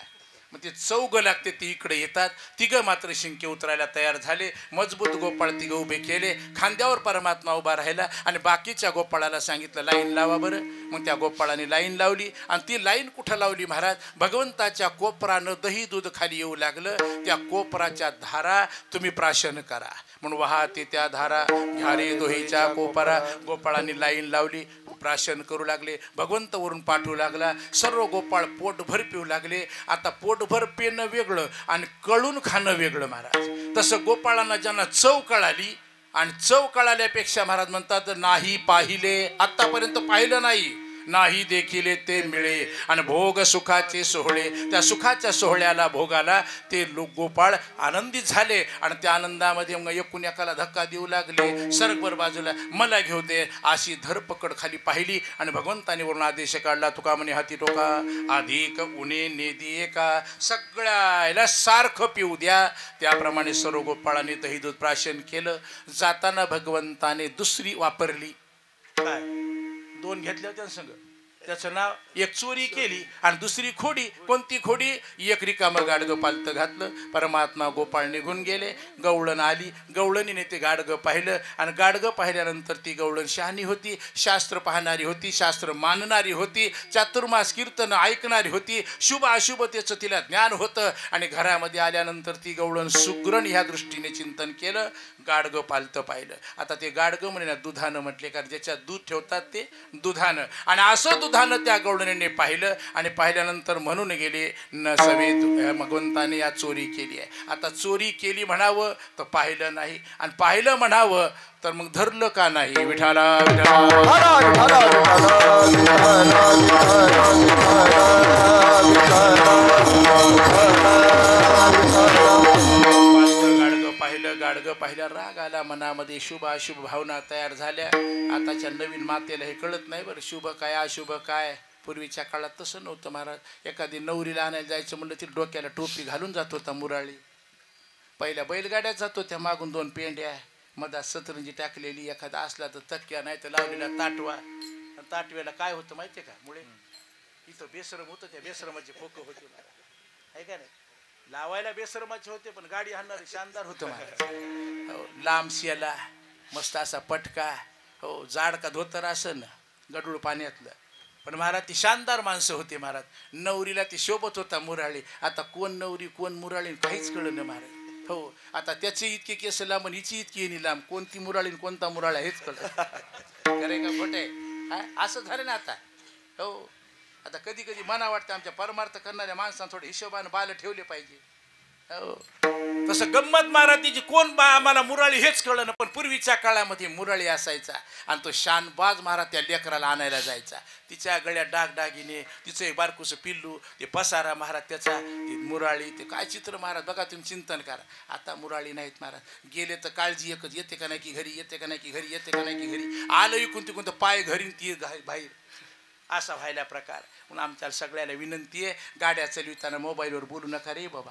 मग ते चौघ लागते, ते इकडे येतात. 3 मात्र शिंके उतरायला तयार झाले. मजबूत गोपाळ 3 उभे केले. खांद्यावर परमात्मा उभा राहिला आणि बाकीच्या गोपाळाला सांगितलं लाईन लावा बरं. मग त्या गोपाळाने लाईन लावली. आणि ती लाईन कुठं लावली महाराज? भगवंताच्या कोपरानं दही दूध खाली येऊ लागलं. त्या कोपराच्या धारा तुम्ही प्राशन करा म्हणून वाहते त्या धारा. घ्यारे दोहीच्या कोपरा. गोपाळांनी लाईन लावली, प्राशन करू लागले. भगवंत वरून पाठवू लागला. सर्व गोपाळ पोटभर पिऊ लागले. आता पोटभर पेणं वेगळं आणि कळून खाणं वेगळं महाराज. तसं गोपाळांना ज्यांना चव कळाली, आणि चव कळाल्यापेक्षा महाराज म्हणतात नाही पाहिले, आतापर्यंत पाहिलं नाही, नाही देखिले ते मिळे. आणि भोग सुखाचे सोहळे, त्या सुखाच्या सोहळ्याला भोगाला ते लोक गोपाळ आनंदित झाले. आणि त्या आनंदामध्ये मग एकूण एकाला धक्का देऊ लागले. सरकभर बाजूला मला घेऊ दे अशी धरपकड खाली पाहिली. आणि भगवंताने वरून आदेश काढला, तुका म्हणे हाती टोका अधिक उणे नेदी एका. सगळ्याला सारखं पिऊ द्या. त्याप्रमाणे सर्व गोपाळांनी दही दूध प्राशन केलं. जाताना भगवंताने दुसरी वापरली. काय 2 घेतल्या होत्या संग. त्याचं नाव, एक चोरी केली आणि दुसरी खोडी. कोणती खोडी? एक रिकामं गाडगं पालतं घातलं. परमात्मा गोपाळ निघून गेले. गवळण आली. गवळणीने ते गाडगं पाहिलं. आणि गाडगं पाहिल्यानंतर ती गवळण शहाणी होती, शास्त्र पाहणारी होती, शास्त्र मानणारी होती, चातुर्मास कीर्तन ऐकणारी होती, शुभ अशुभतेचं तिला ज्ञान होतं. आणि घरामध्ये आल्यानंतर ती गवळण सुग्रण ह्या दृष्टीने चिंतन केलं. गाडगं पालतं पाहिलं. आता ते गाडगं म्हणे ना दुधानं म्हटले, कारण ज्याच्यात दूध ठेवतात ते दुधानं. आणि असं दुधानं त्या गवळणीने पाहिलं. आणि पाहिल्यानंतर म्हणून गेले न सवे भगवंताने या चोरी केली आहे. आता चोरी केली म्हणावं तर पाहिलं नाही, आणि पाहिलं म्हणावं तर मग धरलं का नाही? विठाला गाडगं पाहिलं, राग आला मनामध्ये. शुभ अशुभ भावना तयार झाल्या. आताच्या नवीन मातेला हे कळत नाही बरं, शुभ काय अशुभ काय. पूर्वीच्या काळात तसं नव्हतं महाराज. एखादी नवरीला आणायला जायचं म्हणलं ती डोक्याला टोपी घालून जात होता मुराळी. पहिल्या बैलगाड्यात जातो, त्या मागून 2 पेंड्या, मधात सतरंजी टाकलेली, एखादा असला तर तक्क्या, नाही तर लावलेला ताटवा. ताटव्याला काय होतं माहिती आहे का? मुळे इथं बेसरम होतं, त्या बेसरमाचे खोकं होते आहे का नाही. लावायला बेसरमाचे होते पण गाडी हाणणारे शानदार होतं महाराज. हो, लांब शेला, मस्त असा पटका, हो जाड का धोतर असं ना गडूळ पाण्यातलं. पण महाराज ती शानदार माणसं होते महाराज. नवरीला ती शोभत होता मुराळी. आता कोण नवरी कोण मुराळी काहीच कळलं नाही महाराज. हो, आता त्याचे इतके केस लांब आणि हिची इतकी येणी लांब, कोणती मुराळी कोणता मुराळा हेच कळलं. खरे का खोटे? हा असं झालं ना आता. हो, आता कधी कधी मना वाटतं आमच्या परमार्थ करणाऱ्या माणसांना थोडे हिशोबाने बाल ठेवले पाहिजे. हो तसं गंमत महाराजांची कोण बा आम्हाला मुराळी हेच कळलं ना. पण पूर्वीच्या काळामध्ये मुराळी असायचा आणि तो शानबाज महाराज त्या लेकराला आणायला जायचा. तिच्या गळ्यात डागडागिने, तिचं एक बारकूसं पिल्लू, ते पसारा महाराज त्याचा, ती मुराळी, ते काय चित्र महाराज बघा तुम्ही चिंतन करा. आता मुराळी नाहीत महाराज. गेले तर काळजी एकच, येते का नाही की घरी, येते का नाही की घरी, येते का नाही की घरी. आलं इकून तिकून तर पाय घरी ती बाहेर, असा व्हायला प्रकार. म्हणून आमच्या सगळ्याला विनंती आहे, गाड्या चालविताना मोबाईलवर बोलू नका रे बाबा.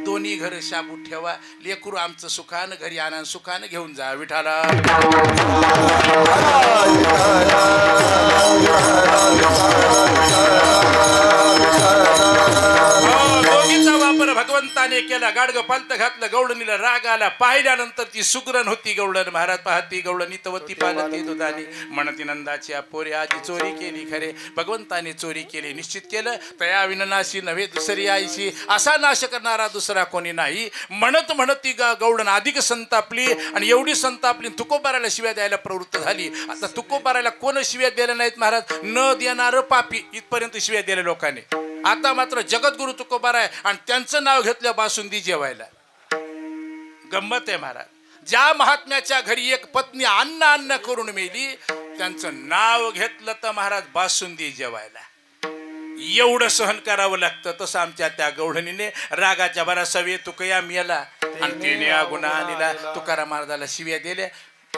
दोन्ही घर शाबूत ठेवा. लेकरू आमचं सुखानं घरी आणा, सुखानं घेऊन जा. विठाला दोघीचा वापर भगवंताने केला. गाडगं पालत घातलं, गवळणीला राग आला. पाहिल्यानंतर ती सुगरण होती गवळण. महाराज पाहती गवळणी तवती पालती दुधानी. म्हणती नंदाची पोरे आजी चोरी केली खरे, भगवंताने चोरी केली. निश्चित केलं तया विननाशी नव्हे दुसरी आईशी, असा नाश करणारा दुसरा कोणी नाही. म्हणत म्हणत ती गवळण अधिक संतापली आणि एवढी संतापली तुकोबाराला शिव्या द्यायला प्रवृत्त झाली. आता तुकोबाराला कोण शिव्या दिल्या नाहीत महाराज, न देणारं पापी इथपर्यंत शिव्या दिल्या लोकांनी. आता मात्र जगद्गुरु तुकोबार आहे आणि त्यांचं नाव घेतलं बासुंदी जेवायला. गंमत आहे महाराज. ज्या महात्म्याच्या घरी एक पत्नी अन्न करून मेली, त्यांचं नाव घेतलं तर महाराज बासुंदी जेवायला. एवढं सहन करावं लागतं. तसं आमच्या त्या गवळणीने रागाच्या भरा सवे तुकया मेला आणि तिने गुन्हा दिला. तुकाराम महाराजाला शिव्या दिल्या.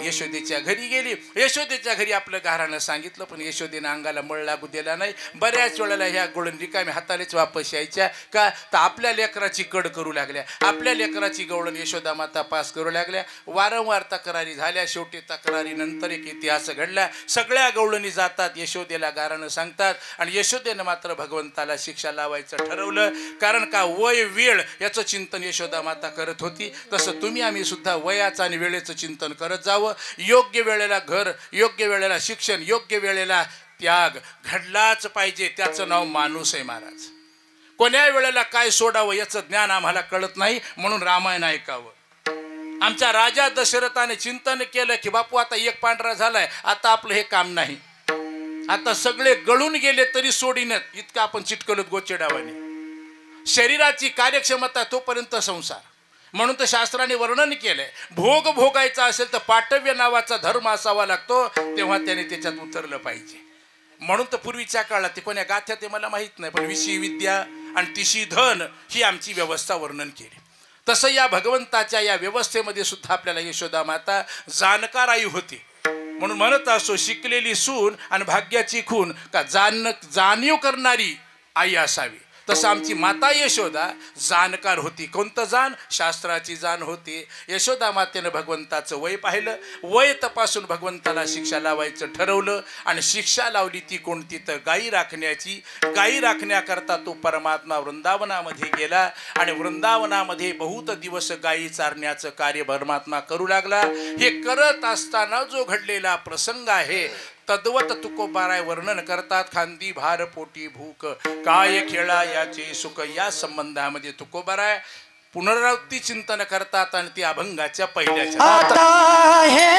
यशोदेच्या घरी गेली. यशोदेच्या घरी आपलं गाऱ्हाणं सांगितलं, पण यशोदेनं अंगाला मळ लागू दिला नाही. बऱ्याच वेळेला ह्या गवळण रिकाम्या हातालेच वापस यायच्या का तर आपल्या लेकराची कड करू लागल्या. आपल्या लेकराची गवळण यशोदा माता पास करू लागल्या. वारंवार तक्रारी झाल्या. शेवटी तक्रारीनंतर एक इतिहास घडला. सगळ्या गवळणी जातात, यशोदेला गाऱ्हाणं सांगतात आणि यशोदेनं मात्र भगवंताला शिक्षा लावायचं ठरवलं. कारण का वय वेळ याचं चिंतन यशोदा माता करत होती. तसं तुम्ही आम्ही सुद्धा वयाचं आणि वेळेचं चिंतन करत जावं. योग्य वेळेला घर, योग्य वेळेला शिक्षण, योग्य वेळेला त्याग घडलाच पाहिजे. त्याचं नाव माणूस आहे महाराज. कोण्या वेळेला काय सोडावं याचं ज्ञान आम्हाला कळत नाही, म्हणून रामायण ऐकावं. आमच्या राजा दशरथाने चिंतन केलं की बापू आता एक पांढरा झालाय, आता आपलं हे काम नाही, आता सगळे गळून गेले तरी सोडीनच. इतकं आपण चिटकलोत गोचेडावाने. शरीराची कार्यक्षमता तोपर्यंत संसार. म्हणून तर शास्त्राने वर्णन केलंय, भोग भोगायचा असेल तर पाटव्य नावाचा धर्म असावा लागतो, तेव्हा त्याने त्याच्यात उतरलं पाहिजे. म्हणून तर पूर्वीच्या काळात ते कोण्या गाथ्या ते मला माहीत नाही, पण विशी विद्या आणि तिशी धन ही आमची व्यवस्था वर्णन केली. तसं या भगवंताच्या या व्यवस्थेमध्ये सुद्धा आपल्याला यशोदा माता जाणकार आई होती. म्हणून म्हणत असो, शिकलेली सून आणि भाग्याची खून का जाणीव करणारी आई असावी. तसं आमची माता यशोदा जाणकार होती. कोणतं जाण? शास्त्राची जाण होती. यशोदा मातेनं भगवंताचं वय पाहिलं, वय तपासून भगवंताला शिक्षा लावायचं ठरवलं आणि शिक्षा लावली ती कोणती तर गायी राखण्याची. गायी राखण्याकरता तो परमात्मा वृंदावनामध्ये गेला आणि वृंदावनामध्ये बहुत दिवस गायी चारण्याचं कार्य परमात्मा करू लागला. हे करत असताना जो घडलेला प्रसंग आहे तद्वत तुकोबाराय वर्णन करतात. खांदी भार पोटी भूक काय खेळा याचे सुख, या संबंधामध्ये तुकोबाराय पुनरावृत्ती चिंतन करतात आणि ती अभंगाच्या पहिल्याच्या आता हे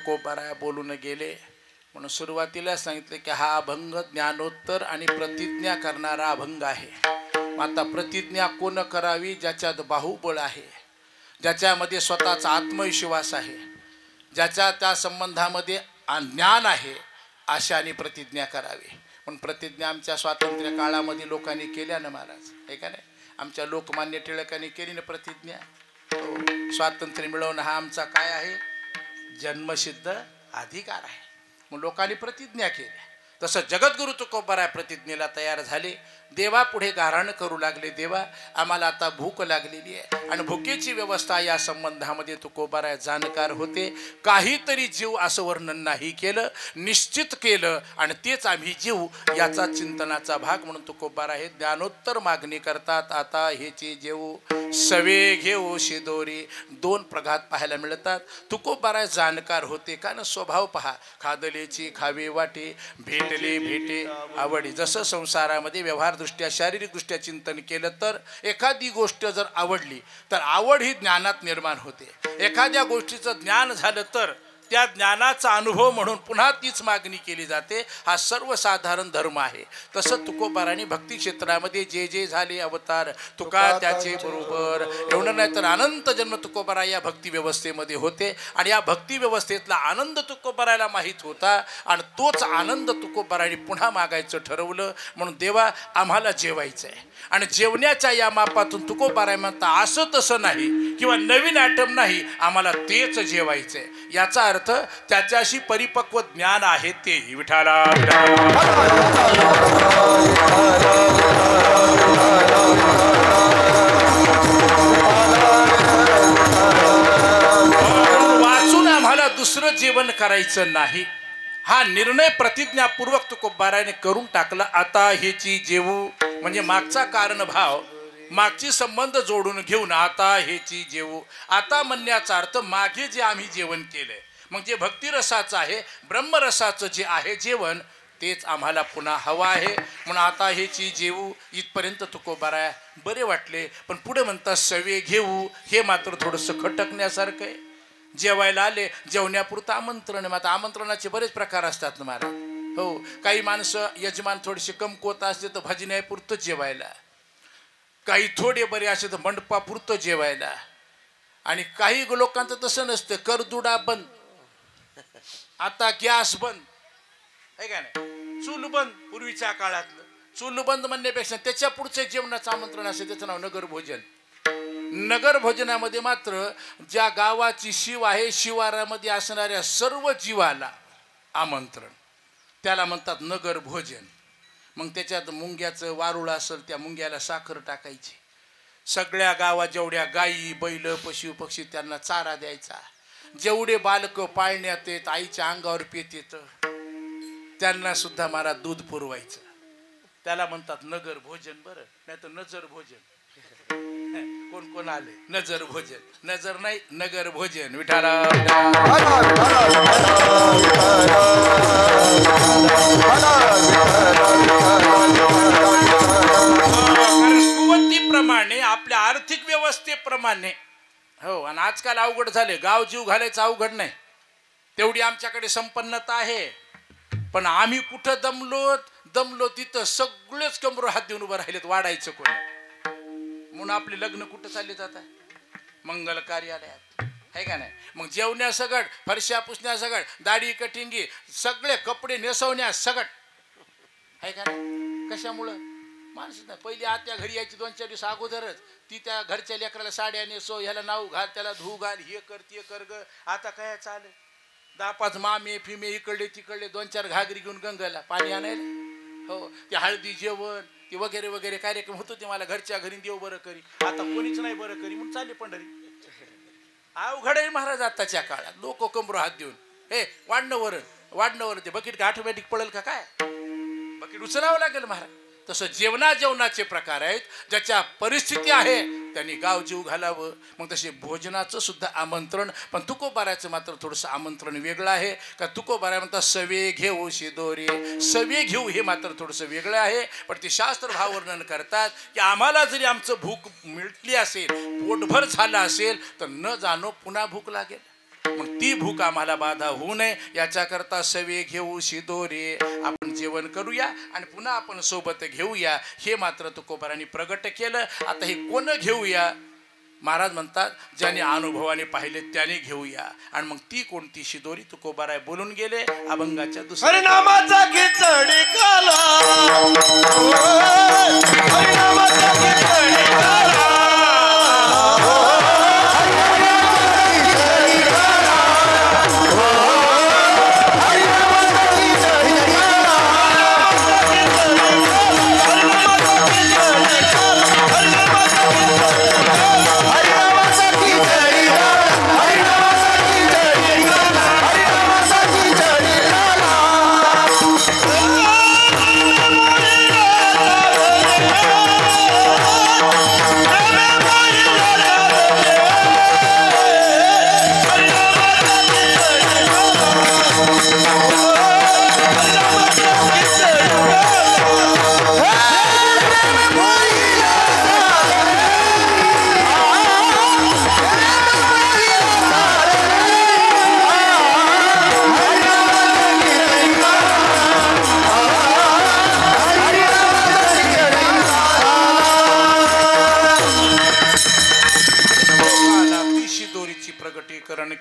तुकोबाराया बोलून गेले. म्हणून सुरुवातीला सांगितले की हा अभंग ज्ञानोत्तर आणि प्रतिज्ञा करणारा अभंग आहे. आता प्रतिज्ञा कोण करावी? ज्याच्यात बाहुबळ आहे, ज्याच्यामध्ये स्वतःचा आत्मविश्वास आहे, ज्याच्या त्या संबंधामध्ये ज्ञान आहे, अशाने प्रतिज्ञा करावी. पण प्रतिज्ञा आमच्या स्वातंत्र्य काळामध्ये लोकांनी केल्या ना महाराज, आहे का नाही? आमच्या लोकमान्य टिळकांनी केली ना प्रतिज्ञा. स्वातंत्र्य मिळवणं हा आमचा काय आहे? जन्मसिद्ध अधिकार आहे. मग लोकांनी प्रतिज्ञा केली. तसं जगद्गुरु तुकोबाराय प्रतिज्ञेला तयार झाले. देवापुढे गाऱ्हाण करू लागले, देवा आम्हाला आता भूक लागलेली आहे. आणि भुकेची व्यवस्था या संबंधामध्ये तुकोबाराय जाणकार होते. काहीतरी जीव असं वर्णन नाही केलं, निश्चित केलं आणि तेच आम्ही जीव याचा चिंतनाचा भाग म्हणून तुकोबाराय हे ज्ञानोत्तर मागणी करतात. आता हेची जेऊ सवे घेऊ शिदोरी, दोन प्रघात पाहायला मिळतात. तुकोबाराय जाणकार होते का ना? स्वभाव पहा, खादलेची खावे वाटे, भेटले भेटे आवडी. जसं संसारामध्ये व्यवहारदृष्ट्या शारीरिकदृष्ट्या चिंतन केलं तर एखादी गोष्ट जर आवडली तर आवड ही ज्ञानात निर्माण होते. एखाद्या गोष्टीचं ज्ञान झालं तर त्या ज्ञानाचा अनुभव म्हणून पुन्हा तीच मागणी केली जाते. हा सर्वसाधारण धर्म आहे. तसं तुकोबारांनी भक्ती क्षेत्रामध्ये जे जे झाले अवतार तुका त्याचे बरोबर, एवढं नाही तर अनंत जन्म तुकोबाराय या भक्ती व्यवस्थेमध्ये होते. आणि या भक्ती व्यवस्थेतला आनंद तुकोबारायला माहीत होता आणि तोच आनंद तुकोबारायांनी पुन्हा मागायचं ठरवलं. म्हणून देवा आम्हाला जेवायचं आहे. आणि जेवण्याच्या या मापातून तुकोबाराय म्हणता असं तसं नाही किंवा नवीन ॲटम नाही, आम्हाला तेच जेवायचं आहे. याचा अर्थ त्याच्याशी परिपक्व ज्ञान आहे ते. विठाला वाचून आम्हाला दुसरं जेवण करायचं नाही. हा निर्णय प्रतिज्ञापूर्वक तुकोबारायने करून टाकला. आता हेची जेवू म्हणजे मागचा कारणभाव, मागची संबंध जोडून घेऊन आता हेची जेवू. आता म्हणण्याचा अर्थ मागे जे आम्ही जेवण केलंय, मग जे भक्तिरसाचं आहे, ब्रह्मरसाचं जे आहे जेवण, तेच आम्हाला पुन्हा हवं आहे. म्हणून आता हेची जेवू. इथपर्यंत तुकोबाराय बरे वाटले. पण पुढे म्हणतात सवे घेऊ. हे मात्र थोडंसं खटकण्यासारखं आहे. जेवायला आले, जेवण्यापुरतं आमंत्रण. मग आता आमंत्रणाचे बरेच प्रकार असतात ना महाराज. हो, काही माणसं यजमान थोडीशी कमकुवत असते तर भजन्यापुरतं जेवायला, काही थोडे बरे असे तर मंडपापुरतं जेवायला, आणि काही लोकांचं तसं नसतं. करदुडा बंद, आता गॅस बंद, आहे का नाही? चूल बंद. पूर्वीच्या काळातलं चूल बंद म्हणण्यापेक्षा त्याच्या पुढचं जेवणाचं आमंत्रण असेल, त्याचं नाव नगर भोजन. नगर भोजनामध्ये मात्र ज्या गावाची शिव आहे, शिवारामध्ये असणाऱ्या सर्व जीवाला आमंत्रण, त्याला म्हणतात नगर भोजन. मग त्याच्यात मुंग्याचं वारुळ असेल, त्या मुंग्याला साखर टाकायची. सगळ्या गावात जेवढ्या गायी बैल पशु पक्षी त्यांना चारा द्यायचा. जेवढे बालकं पाळण्यात येत, आईच्या अंगावर पेत येतं, त्यांना सुद्धा मला दूध पुरवायचं. त्याला म्हणतात नगर भोजन. बरं, नाही तर नजर भोजन. कोण कोण आले? नजर भोजन. नजर नाही, नगर भोजन. विठाला कुवतीप्रमाणे आपल्या आर्थिक व्यवस्थेप्रमाणे. हो, आणि आजकाल अवघड झाले. गाव जीव घालायचं अवघड नाही, तेवढी आमच्याकडे संपन्नता आहे. पण आम्ही कुठं दमलो तिथं सगळेच कमरो हात देऊन उभं राहिलेत. वाढायचं कोणी? म्हणून आपले लग्न कुठं चालले जातात? मंगल कार्यालयात, आहे का नाही? मग जेवण्या सगट, फरशा पुसण्या सगट, दाढी कटिंगी, सगळे कपडे नेसवण्या सगट, आहे का नाही? कशामुळं? माणसं नाही. पहिली आत्या घरी यायची 2-4 दिवस अगोदरच. ती त्या घरच्या लेकराला साड्या नेसो, ह्याला नाव घाल, त्याला धू घाल, हे कर ते कर ग. आता काय चालेल? 10-5 मामे फिमे इकडले तिकडले, 2-4 घागरी घेऊन गंगाला पाणी आणायला. हो, ते हळदी जेवण ते वगैरे वगैरे कार्यक्रम होतो. ते मला घरच्या घरी देव बरं करी. आता कोणीच नाही बरं करी म्हणून चालले पंढरी. अवघड आहे महाराज आत्ताच्या काळात. लोक कमरो हात देऊन हे वाढणं ते बकेट का ऑटोमॅटिक पडेल का काय? बकेट उचलावं लागेल महाराज. तसं जेवणाचे प्रकार आहेत. ज्याच्या परिस्थिती आहे त्यांनी गाव जीव घालावं. मग तसे भोजनाचं सुद्धा आमंत्रण. पण तुकोबारायचं मात्र थोडंसं आमंत्रण वेगळं आहे. का तुकोबाराय म्हणतात सवे घेऊ शिदोरी. सवे घेऊ हे मात्र थोडंसं वेगळं आहे. पण ते शास्त्र भाव वर्णन करतात की आम्हाला जरी आमचं भूक मिळली असेल, पोटभर झालं असेल, तर न जाणो पुन्हा भूक लागेल. मग ती भूक आम्हाला बाधा होऊ नये याच्याकरता सवे घेऊ शिदोरे, आपण जेवण करूया आणि पुन्हा आपण सोबत घेऊया, हे मात्र तुकोबारांनी प्रगट केलं. आता हे कोण घेऊया? महाराज म्हणतात ज्याने अनुभवाने पाहिले त्याने घेऊया. आणि मग ती कोणती शिदोरी? तुकोबाराय बोलून गेले अभंगाच्या दुसऱ्या हरिनामाचा खिचडी काला, हरिनामाचा खिचडी काला,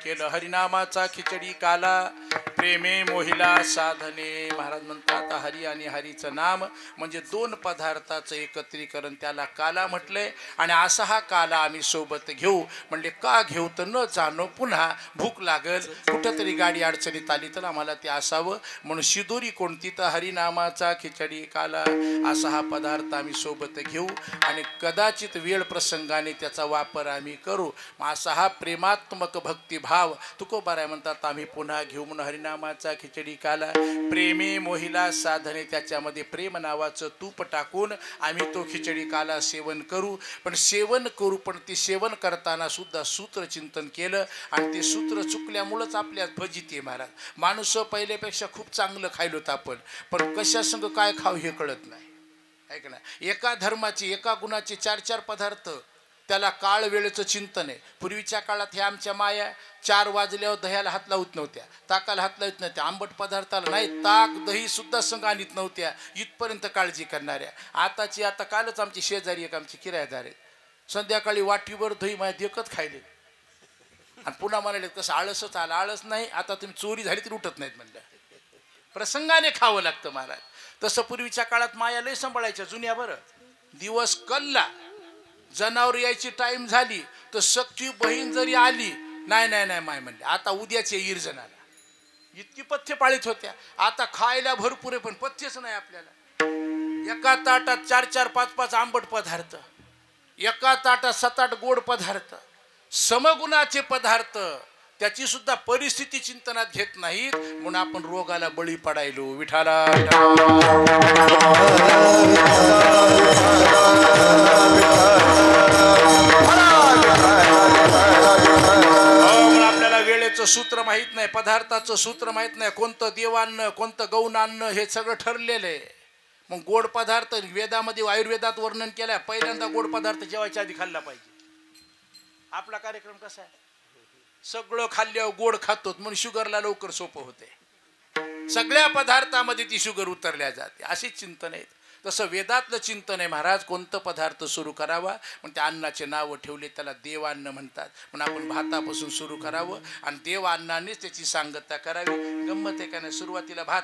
केलं. हरिनामाचा खिचडी काला, प्रेमे मोहिला साधने. महाराज म्हणतात हरी आणि हरीचं नाम म्हणजे दोन पदार्थाचं एकत्रीकरण, त्याला काला म्हटलंय. आणि असा हा काला आम्ही सोबत घेऊ. म्हणले का घेऊ? तर न जाणो पुन्हा भूक लागल, कुठंतरी गाडी अडचणीत आली तर आम्हाला ते असावं. म्हणून शिदोरी कोणती? तर हरिनामाचा खिचडी काला, असा हा पदार्थ आम्ही सोबत घेऊ आणि कदाचित वेळ प्रसंगाने त्याचा वापर आम्ही करू. मग असा हा प्रेमात्मक भक्तिभाव तुकोबाराय म्हणतात आम्ही पुन्हा घेऊ. म्हणून हरिनामाचा खिचडी काला, प्रेमे मोहिला साधने, त्याच्यामध्ये प्रेम नावाचं तूप टाकून आम्ही तो खिचडी काला सेवन करू. पण सेवन करू, पण ते सेवन करताना सुद्धा सूत्रचिंतन केलं आणि ते सूत्र चुकल्यामुळंच आपल्यात फजिती. महाराज माणूस पहिल्यापेक्षा खूप चांगलं खायलोत आपण, पण कशा संग काय खाऊ हे कळत नाही. ऐक ना, एका धर्माचे एका गुणाचे 4-4 पदार्थ, त्याला काळ वेळेचं चिंतन आहे. पूर्वीच्या काळात हे आमच्या माया 4 वाजल्यावर दह्याला हात लावत नव्हत्या, ताकाला हात लावत नव्हत्या, आंबट पदार्थाला नाही, ताक दही सुद्धा संग आणत नव्हत्या, इथपर्यंत काळजी करणाऱ्या. आताची आता कालच आमची शेजारी एक आमची किरायदार आहे, संध्याकाळी वाटीवर दही माझ्या देखत खायले आणि पुन्हा म्हणाले कसं आळसच आलं. आळस नाही, आता तुम्ही चोरी झाली तरी उठत नाहीत म्हणलं, प्रसंगाने खावं लागतं महाराज. तसं पूर्वीच्या काळात माया लय सांभाळायच्या जुन्या. बरं दिवस कल्ला, जनावर यायची टाईम झाली तर सख्खी बहीण जरी आली, नाही नाही नाही माय म्हणले आता उद्याचे ईर्जनाला, इतकी पथ्य पाळीत होत्या. आता खायला भरपूर आहे पण पथ्यच नाही आपल्याला. एका ताटात 4-4, 5-5 आंबट पदार्थ, एका ताटात 7-8 गोड पदार्थ, समगुणाचे पदार्थ, त्याची सुद्धा परिस्थिती चिंतनात घेत नाहीत. म्हणून आपण रोगाला बळी पडायलो. विठाला आपल्याला वेळेचं सूत्र माहित नाही, पदार्थाचं सूत्र माहित नाही, कोणतं देवान्न कोणतं गौणान्न हे सगळं ठरलेलं आहे. मग गोड पदार्थ वेदामध्ये आयुर्वेदात वर्णन केलंय, पहिल्यांदा गोड पदार्थ जेवायच्या आधी खाल्ला पाहिजे. आपला कार्यक्रम कसा आहे, सगळं खाल्ल्यावर गोड खातो म्हणून शुगरला लवकर सोपं होते. सगळ्या पदार्थामध्ये ती शुगर उतरल्या जाते, असे चिंतन आहेत. तसं वेदातलं चिंतन आहे महाराज, कोणतं पदार्थ सुरू करावा. मग त्या अन्नाचे नावं ठेवले, त्याला देवान्न म्हणतात. म्हणून आपण भातापासून सुरू करावं आणि देवान्नानेच त्याची सांगता करावी. गंमत आहे का नाही, सुरुवातीला भात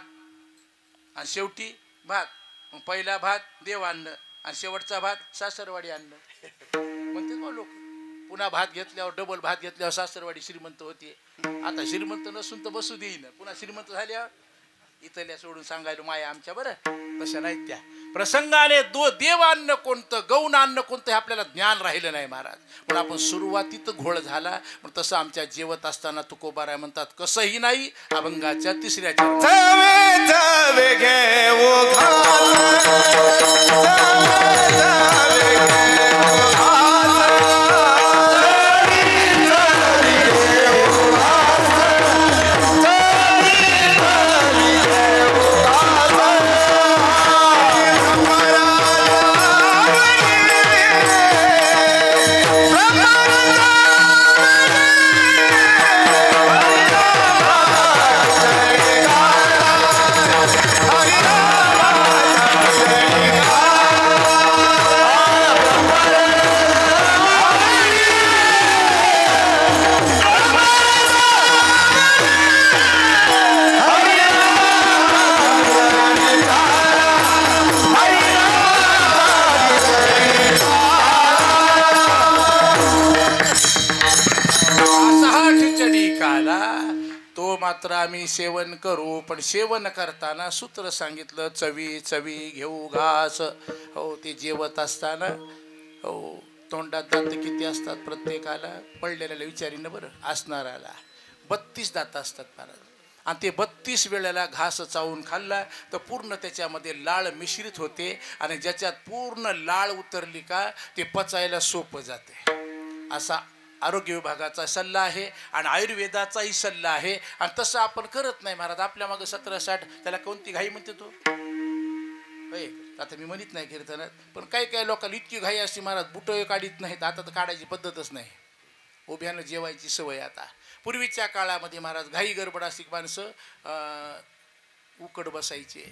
आणि शेवटी भात. मग पहिला भात देवान्न आणि शेवटचा भात सासरवाडी अन्न म्हणते मग लोक. पुन्हा भात घेतल्यावर डबल भात घेतल्यावर सासरवाडी श्रीमंत होते. आता श्रीमंत नसून तर बसू देईन, पुन्हा श्रीमंत झाल्यावर इथल्या सोडून सांगायला माया आमच्या. बरं तशा नाहीत त्या. प्रसंगाने देवान्न कोणतं गौणान्न कोणतं हे आपल्याला ज्ञान राहिलं नाही महाराज. पण आपण सुरुवातीत घोळ झाला. पण तसं आमच्या जेवत असताना तुकोबाराय म्हणतात कसंही नाही. अभंगाच्या 3ऱ्या मात्र आम्ही सेवन करू, पण सेवन करताना सूत्र सांगितलं, चवी चवी घेऊ घास. हो, ते जेवत असताना हो तोंडात दात किती असतात प्रत्येकाला? पडलेल्याला विचारीनं बरं, असणाऱ्याला 32 दात असतात महाराज. आणि ते 32 वेळेला घास चावून खाल्ला तर पूर्ण त्याच्यामध्ये लाळ मिश्रित होते, आणि ज्याच्यात पूर्ण लाळ उतरली का ते पचायला सोपं जाते. असा आरोग्य विभागाचा सल्ला आहे आणि आयुर्वेदाचाही सल्ला आहे. आणि तसं आपण करत नाही महाराज. आपल्या मागं 17-60 त्याला कोणती घाई म्हणते तो? आता मी म्हणत नाही कीर्तनात, पण काही काही लोकांना इतकी घाई असते महाराज, बुटं काढीत नाहीत. आता तर काढायची पद्धतच नाही, उभ्यानं जेवायची सवय. आता पूर्वीच्या काळामध्ये महाराज घाई गडबड असती, माणसं उकड बसायचे,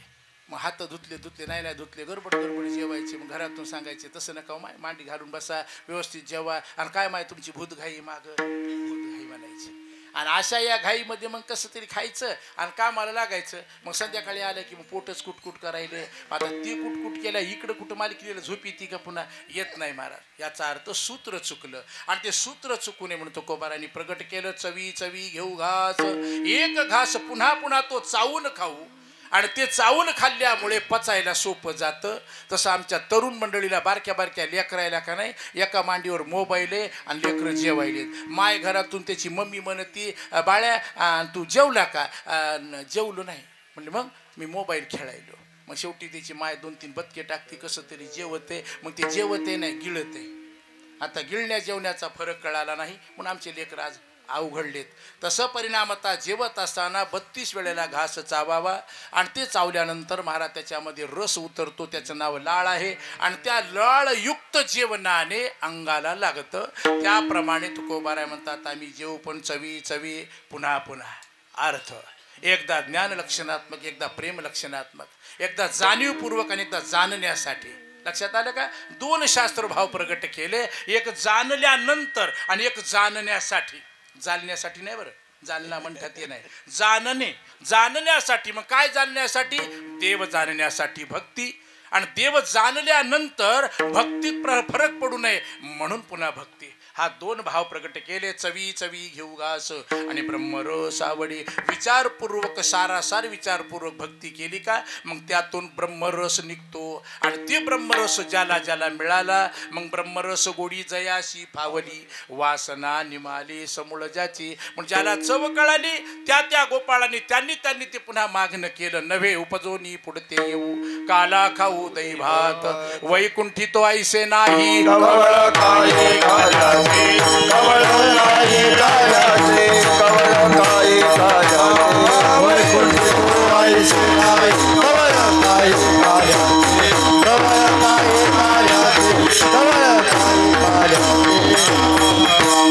मग हात धुतले नाही धुतले, गडबड जेवायचे. मग घरातून सांगायचे तसं नका मांडी घालून बसा, व्यवस्थित जेवा. आणि काय माय तुमची भूतघाई मागं, भूतघाई म्हणायची. आणि अशा या घाईमध्ये मग कसं तरी खायचं आणि कामाला लागायचं. मग संध्याकाळी आलं की मग पोटच कुटकुट करायले. आता ती कुटकुट केल्या, इकडं कुठं मालिकेला झोप येते का पुन्हा? येत नाही महाराज. याचा अर्थ सूत्र चुकलं, आणि ते सूत्र चुकू नये म्हणून तुकोबारांनी प्रगट केलं, चवी चवी घेऊ घास. एक घास पुन्हा पुन्हा तो चावून खाऊ, आणि ते चावून खाल्ल्यामुळे पचायला सोपं जातं. तसं आमच्या तरुण मंडळीला, बारक्या बारक्या लेकरायला का नाही, एका मांडीवर मोबाईल आहे आणि लेकरं जेवायले. माय घरातून त्याची मम्मी म्हणती, बाळ्या तू जेवला का? जेवलो नाही म्हणले, मग मी मोबाईल खेळायलो. मग शेवटी त्याची माय 2-3 बदके टाकते, कसं तरी जेवते. मग ते जेवते नाही, गिळते. आता गिळण्या जेवण्याचा फरक कळाला नाही म्हणून आमचे लेकर आज अवघडलेत. तसं परिणामता जेवत असताना 32 वेळेला घास चावावा, आणि ते चावल्यानंतर महाराज त्याच्यामध्ये रस उतरतो, त्याचं नाव लाळ आहे. आणि त्या लाळयुक्त जेवणाने अंगाला लागतं. त्याप्रमाणे तुकोबाराय म्हणतात, आम्ही जेवू पण चवी चवी पुन्हा पुन्हा. अर्थ एकदा ज्ञान लक्षणात्मक, एकदा प्रेम लक्षणात्मक, एकदा जाणीवपूर्वक आणि एकदा जाणण्यासाठी. लक्षात आलं का? 2 शास्त्रभाव प्रगट केले, एक जाणल्यानंतर आणि एक जाणण्यासाठी. जाणण्यासाठी नाही बरं, जाणला म्हणतात ते नाही, जाणण्यासाठी. मग काय जाणण्यासाठी? देव जाणण्यासाठी भक्ती, आणि देव जाणल्यानंतर भक्तीत फरक पडू नये म्हणून पुन्हा भक्ती. हा 2 भाव प्रगट केले, चवी चवी घेऊ घास आणि ब्रह्मरस आवडी. विचारपूर्वक, सारासार विचारपूर्वक भक्ती केली का मग त्यातून ब्रह्मरस निघतो. आणि ते ब्रह्मरस ज्याला ज्याला मिळाला, मग ब्रह्मरस गोडी जयाशी फावली, वासना निमाली समूळ ज्याची. मग ज्याला चव कळाली त्या त्या गोपाळांनी त्यांनी ते पुन्हा मागणं केलं. नव्हे उपजोनी पुढते येऊ, काला खाऊ दही भात, वैकुंठी तो ऐसे नाही.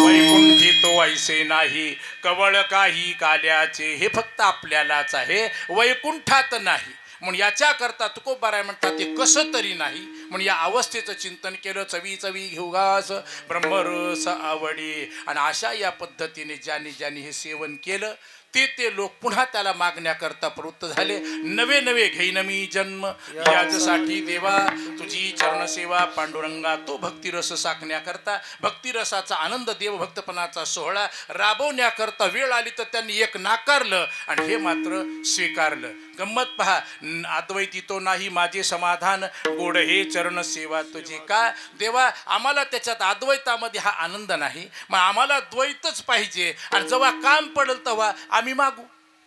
वैकुंठी तो ऐसे नाही, कवळ काही काल्याचे. हे फक्त आपल्यालाच आहे, वैकुंठात नाही. म्हणून याच्याकरता तुकोबाराय म्हणतात, ते कसं तरी नाही म्हणून या अवस्थेचं चिंतन केलं. चवी चवी घेऊ घास ब्रह्मरस आवडी. आणि अशा या पद्धतीने ज्यांनी हे सेवन केलं ते लोक पुन्हा त्याला मागण्याकरता प्रवृत्त झाले. नवे नवे घेईन मी जन्म, याच्यासाठी देवा तुझी चरणसेवा पांडुरंगा. तो भक्तिरस साकण्याकरता, भक्तिरसाचा आनंद, देवभक्तपणाचा सोहळा राबवण्याकरता वेळ आली तर त्यांनी एक नाकारलं आणि हे मात्र स्वीकारलं. गंमत पहा, अद्वैती तो नाही माझे समाधान, गोड हे चरण सेवा तुझी. का देवा, आम्हाला त्याच्यात अद्वैतामध्ये हा आनंद नाही, मग आम्हाला द्वैतच पाहिजे. आणि जेव्हा काम पडेल तेव्हा आम्ही मागू.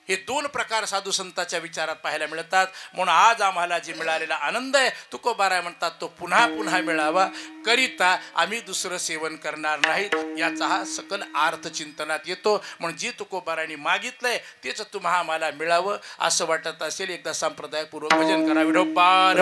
हे 2 प्रकार साधू संतांच्या विचारात पाहायला मिळतात. म्हणून आज आम्हाला जे मिळालेला आनंद आहे, तुकोबाराय म्हणतात, तो पुन्हा पुन्हा मिळावा करिता आम्ही दुसरं सेवन करणार नाहीत. याचा हा सकल अर्थ चिंतनात येतो. म्हणून जे तुकोबारायांनी मागितलंय तेच तुम्हा आम्हाला मिळावं असं वाटत असेल. एकदा संप्रदायपूर्वक भजन करा. विठोबा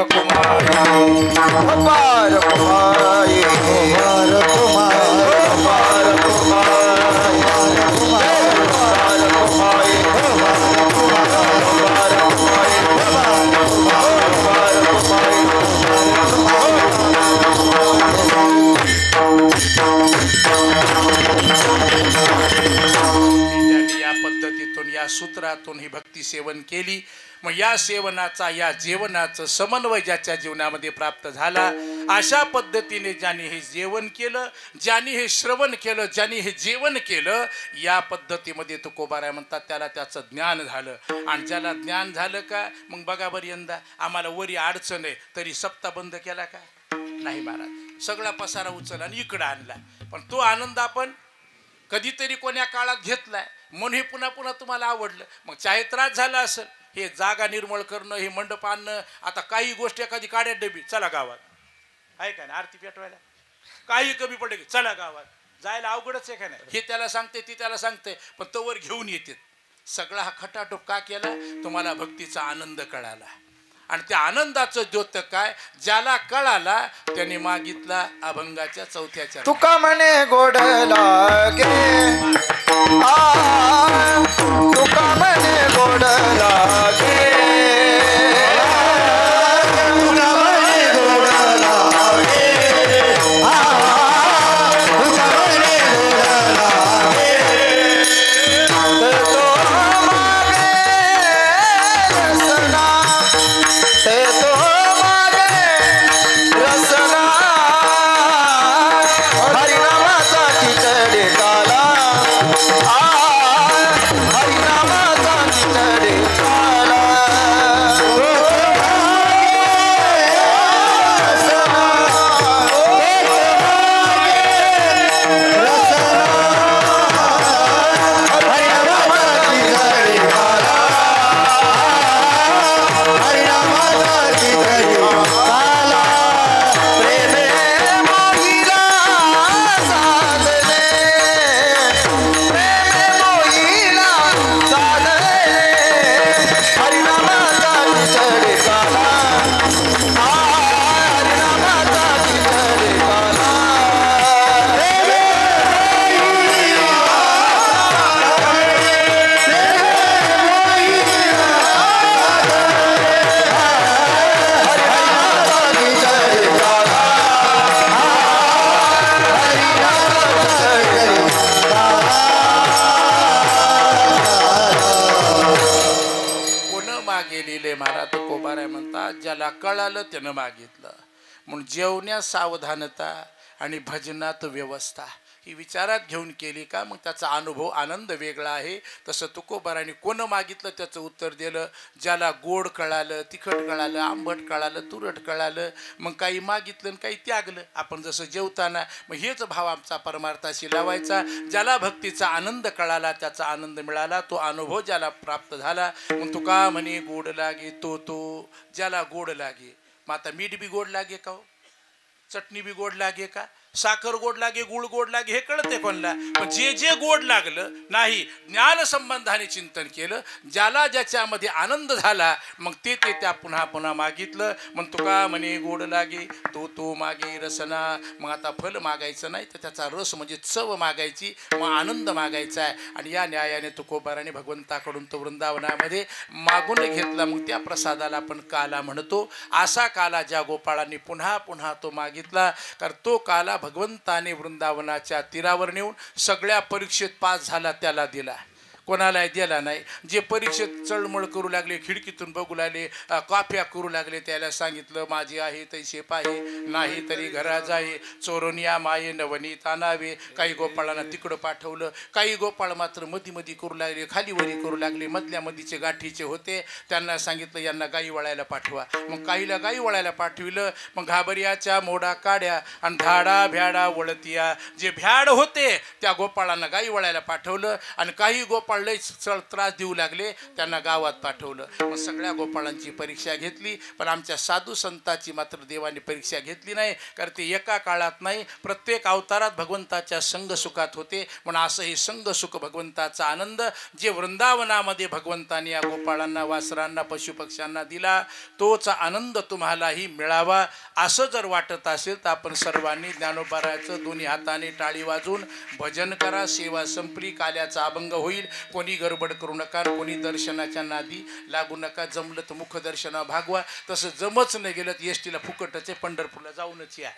या पद्धतीतून, या सूत्रातून ही भक्ती सेवन केली. मग या सेवनाचा, या जेवणाचं समन्वय ज्याच्या जीवनामध्ये प्राप्त झाला अशा पद्धतीने ज्याने हे जेवण केलं, ज्याने हे श्रवण केलं, ज्याने हे जेवण केलं, या पद्धतीमध्ये तुकोबाराय म्हणतात त्याला त्याचं ज्ञान झालं. आणि ज्याला ज्ञान झालं का मग बघा बरं यंदा आम्हाला वरी अडचण आहे तरी सप्ताह बंद केला का नाही महाराज. सगळा पसारा उचलला आणि इकडं आणला. पण तो आनंद आपण कधीतरी कोण्या काळात घेतलाय म्हणून हे पुन्हा पुन्हा तुम्हाला आवडलं. मग चाहे त्रास झाला असेल, हे जागा निर्मळ करणं, हे मंडप आणणं, आता काही गोष्टी एखादी काड्या डबी चला गावात आहे का नाही, आरती पेटवायला काही कमी पडले की चला गावात जायला अवघडच आहे का नाही, हे त्याला सांगते ती त्याला सांगते, पण तोवर घेऊन येते. सगळा हा खटाटोप का केला, तुम्हाला भक्तीचा आनंद कळाला. आणि त्या आनंदाचं द्योतक काय, ज्याला कळाला त्याने मागितला अभंगाच्या चौथ्याच्या. तुका म्हणे गोड लागे तुका म्हणे गोड लागे ज्याला कळालं त्यानं मागितलं. म्हणून जेवण्यात सावधानता आणि भजनात व्यवस्था ही विचारात घेऊन केली का मग त्याचा अनुभव आनंद वेगळा आहे. तसं तुकोबाराने कोण मागितलं त्याचं उत्तर दिलं. ज्याला गोड कळालं, तिखट कळालं, आंबट कळालं, तुरट कळालं, मग काही मागितलं आणि काही त्यागलं. आपण जसं जेवताना मग हेच भाव आमचा परमार्थाशी लावायचा. ज्याला भक्तीचा आनंद कळाला, त्याचा आनंद मिळाला, तो अनुभव ज्याला प्राप्त झाला, मग तुका म्हणे गोड लागे तो ज्याला गोड लागे. मग आता मीठ बी गोड लागे का हो, चटणी बी गोड लागे का, साखर गोड लागे, गुळ गोड लागे, हे कळते कोणला. पण जे जे गोड लागलं नाही, ज्ञान संबंधाने चिंतन केलं, ज्याला ज्याच्यामध्ये आनंद झाला, मग ते त्या पुन्हा पुन्हा मागितलं. मग तुका म्हणे गोड लागे तो मागे रसना. मग आता फल मागायचं नाही तर त्याचा रस म्हणजे चव मागायची, मग आनंद मागायचा आहे. आणि या न्यायाने तुकोबाराने भगवंताकडून तो वृंदावनामध्ये मागून घेतला. मग त्या प्रसादाला आपण काला म्हणतो. असा काला ज्या गोपाळांनी पुन्हा पुन्हा तो मागितला, कारण तो काला भगवंताने वृंदावनाच्या तीरावर नेऊन सगळ्या परीक्षेत पास झाला त्याला दिला, कोणालाही दिला नाही. जे परीक्षेत चळमळ करू लागले, खिडकीतून बघू लागले, कॉफ्या करू लागले, त्याला सांगितलं माझी आहे तैसे पाहे, नाही तरी घरा जाई, चोरोनिया माये नवनीत आणावे. काही गोपाळांना तिकडं पाठवलं. काही गोपाळ मात्र मधी करू लागले, खालीवरी करू लागले, मधल्या मधीचे गाठीचे होते, त्यांना सांगितलं यांना गाई वळायला पाठवा. मग काहीला गाई वळायला पाठविलं. मग घाबरियाच्या मोडा काढ्या आणि धाडा भ्याडा वळतिया. जे भ्याड होते त्या गोपाळांना गाई वळायला पाठवलं. आणि काही गोपाळ लय त्रास देऊ लागले, त्यांना गावात पाठवलं. मग सगळ्या गोपाळांची परीक्षा घेतली, पण आमच्या साधू संतांची मात्र देवाने परीक्षा घेतली नाही, कारण ते एका काळात नाही, प्रत्येक अवतारात भगवंताच्या संगसुखात होते. म्हणून असं हे संगसुख भगवंताचा आनंद जे वृंदावनामध्ये भगवंताने या गोपाळांना, वासरांना, पशुपक्ष्यांना दिला, तोच आनंद तुम्हालाही मिळावा. असं जर वाटत असेल तर आपण सर्वांनी ज्ञानोबाराचं दोन्ही हाताने टाळी वाजून भजन करा. सेवा संपली, काल्याचा अभंग होईल. कोणी गडबड करू नका, कोणी दर्शनाच्या नादी लागू नका. जमलं तर मुखदर्शना भागवा, तसं जमच नाही गेलं तर एसटीला फुकटच आहे, पंढरपूरला जाऊनच या.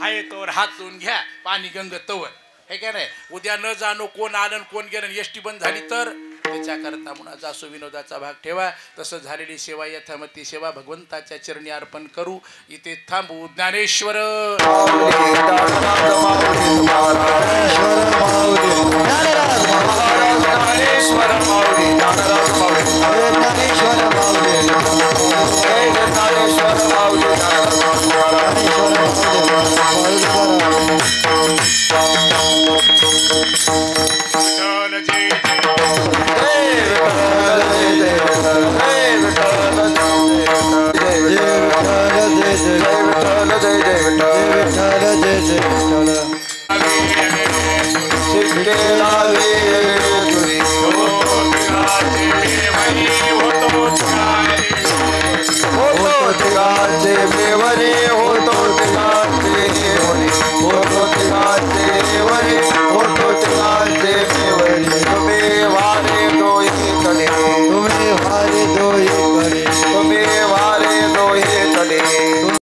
हाय तोवर हात धुवून घ्या, पाणी गंग तवर, हे काय नाही. उद्या न जाणो कोण आलं कोण गेलं, एसटी बंद झाली तर त्याच्या करता मुळाचा असो विनोदाचा भाग ठेवा. तसं झालेली सेवा यथामती सेवा भगवंताच्या चरणी अर्पण करू. इथे थांबू. ज्ञानेश्वर जय